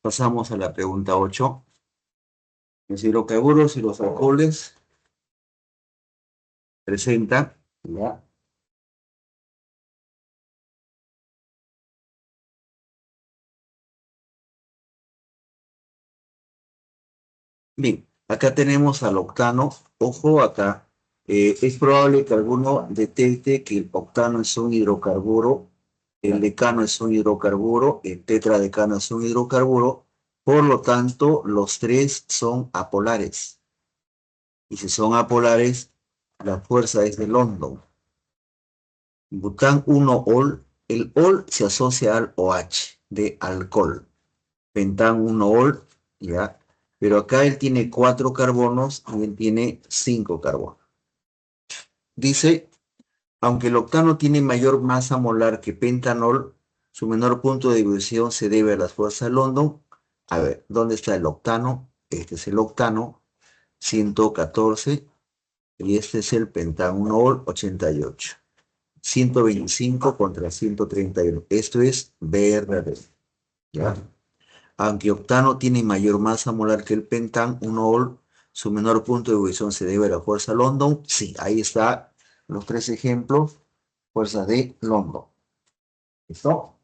A: pasamos a la pregunta 8. Los hidrocarburos y los alcoholes presentan, ya. Bien, acá tenemos al octano. Ojo acá. Es probable que alguno detecte que el octano es un hidrocarburo, el decano es un hidrocarburo, el tetradecano es un hidrocarburo. Por lo tanto, los tres son apolares. Y si son apolares, la fuerza es del hondo. Bután 1-ol, el ol se asocia al OH de alcohol. Pentan 1-ol, ya. Pero acá él tiene 4 carbonos y él tiene 5 carbonos. Dice, aunque el octano tiene mayor masa molar que pentanol, su menor punto de ebullición se debe a las fuerzas de London. A ver, ¿dónde está el octano? Este es el octano, 114, y este es el pentanol, 88. 125 contra 131. Esto es verdadero, ¿ya? Aunque octano tiene mayor masa molar que el pentán, 1 ol, su menor punto de ebullición se debe a la fuerza London. Sí, ahí está los 3 ejemplos, fuerzas de London. ¿Listo?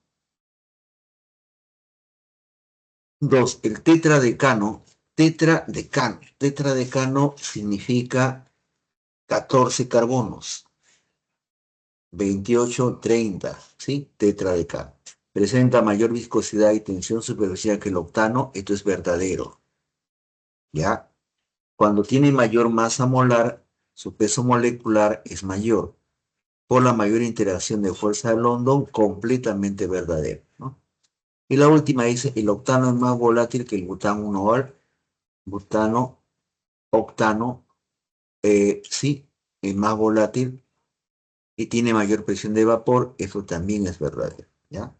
A: 2. El tetradecano. Tetradecano significa 14 carbonos. 28, 30, ¿sí? Tetradecano. Presenta mayor viscosidad y tensión superficial que el octano. Esto es verdadero. ¿Ya? Cuando tiene mayor masa molar, su peso molecular es mayor. Por la mayor interacción de fuerza de London, completamente verdadero, ¿no? Y la última dice, el octano es más volátil que el butano 1-ol. Butano, octano, sí, es más volátil y tiene mayor presión de vapor. Eso también es verdadero, ¿ya?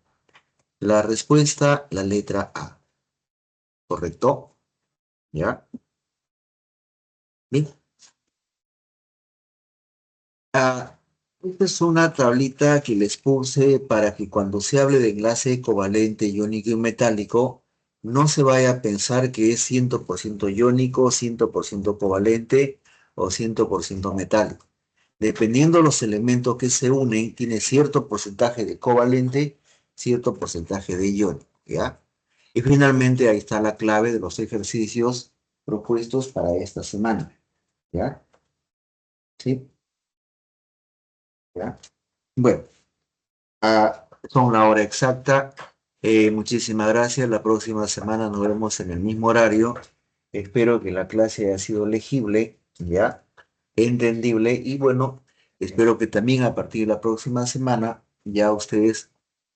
A: La respuesta, la letra A. ¿Correcto? ¿Ya? Bien. Esta es una tablita que les puse para que cuando se hable de enlace covalente iónico y metálico, no se vaya a pensar que es 100% iónico, 100% covalente o 100% metálico. Dependiendo de los elementos que se unen, tiene cierto porcentaje de covalente, cierto porcentaje de iónico, ¿ya? Y finalmente ahí está la clave de los ejercicios propuestos para esta semana, ¿ya? ¿Sí? ¿Ya? Bueno. Son la hora exacta. Muchísimas gracias. La próxima semana nos vemos en el mismo horario. Espero que la clase haya sido legible, ya, entendible y bueno, espero que también a partir de la próxima semana ya ustedes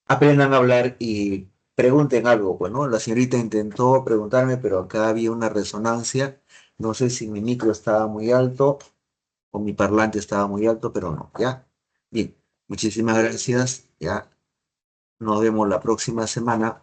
A: aprendan a hablar y pregunten algo. Bueno, la señorita intentó preguntarme, pero acá había una resonancia. No sé si mi micro estaba muy alto o mi parlante estaba muy alto, pero no, ya. Bien, muchísimas gracias. Ya. Nos vemos la próxima semana.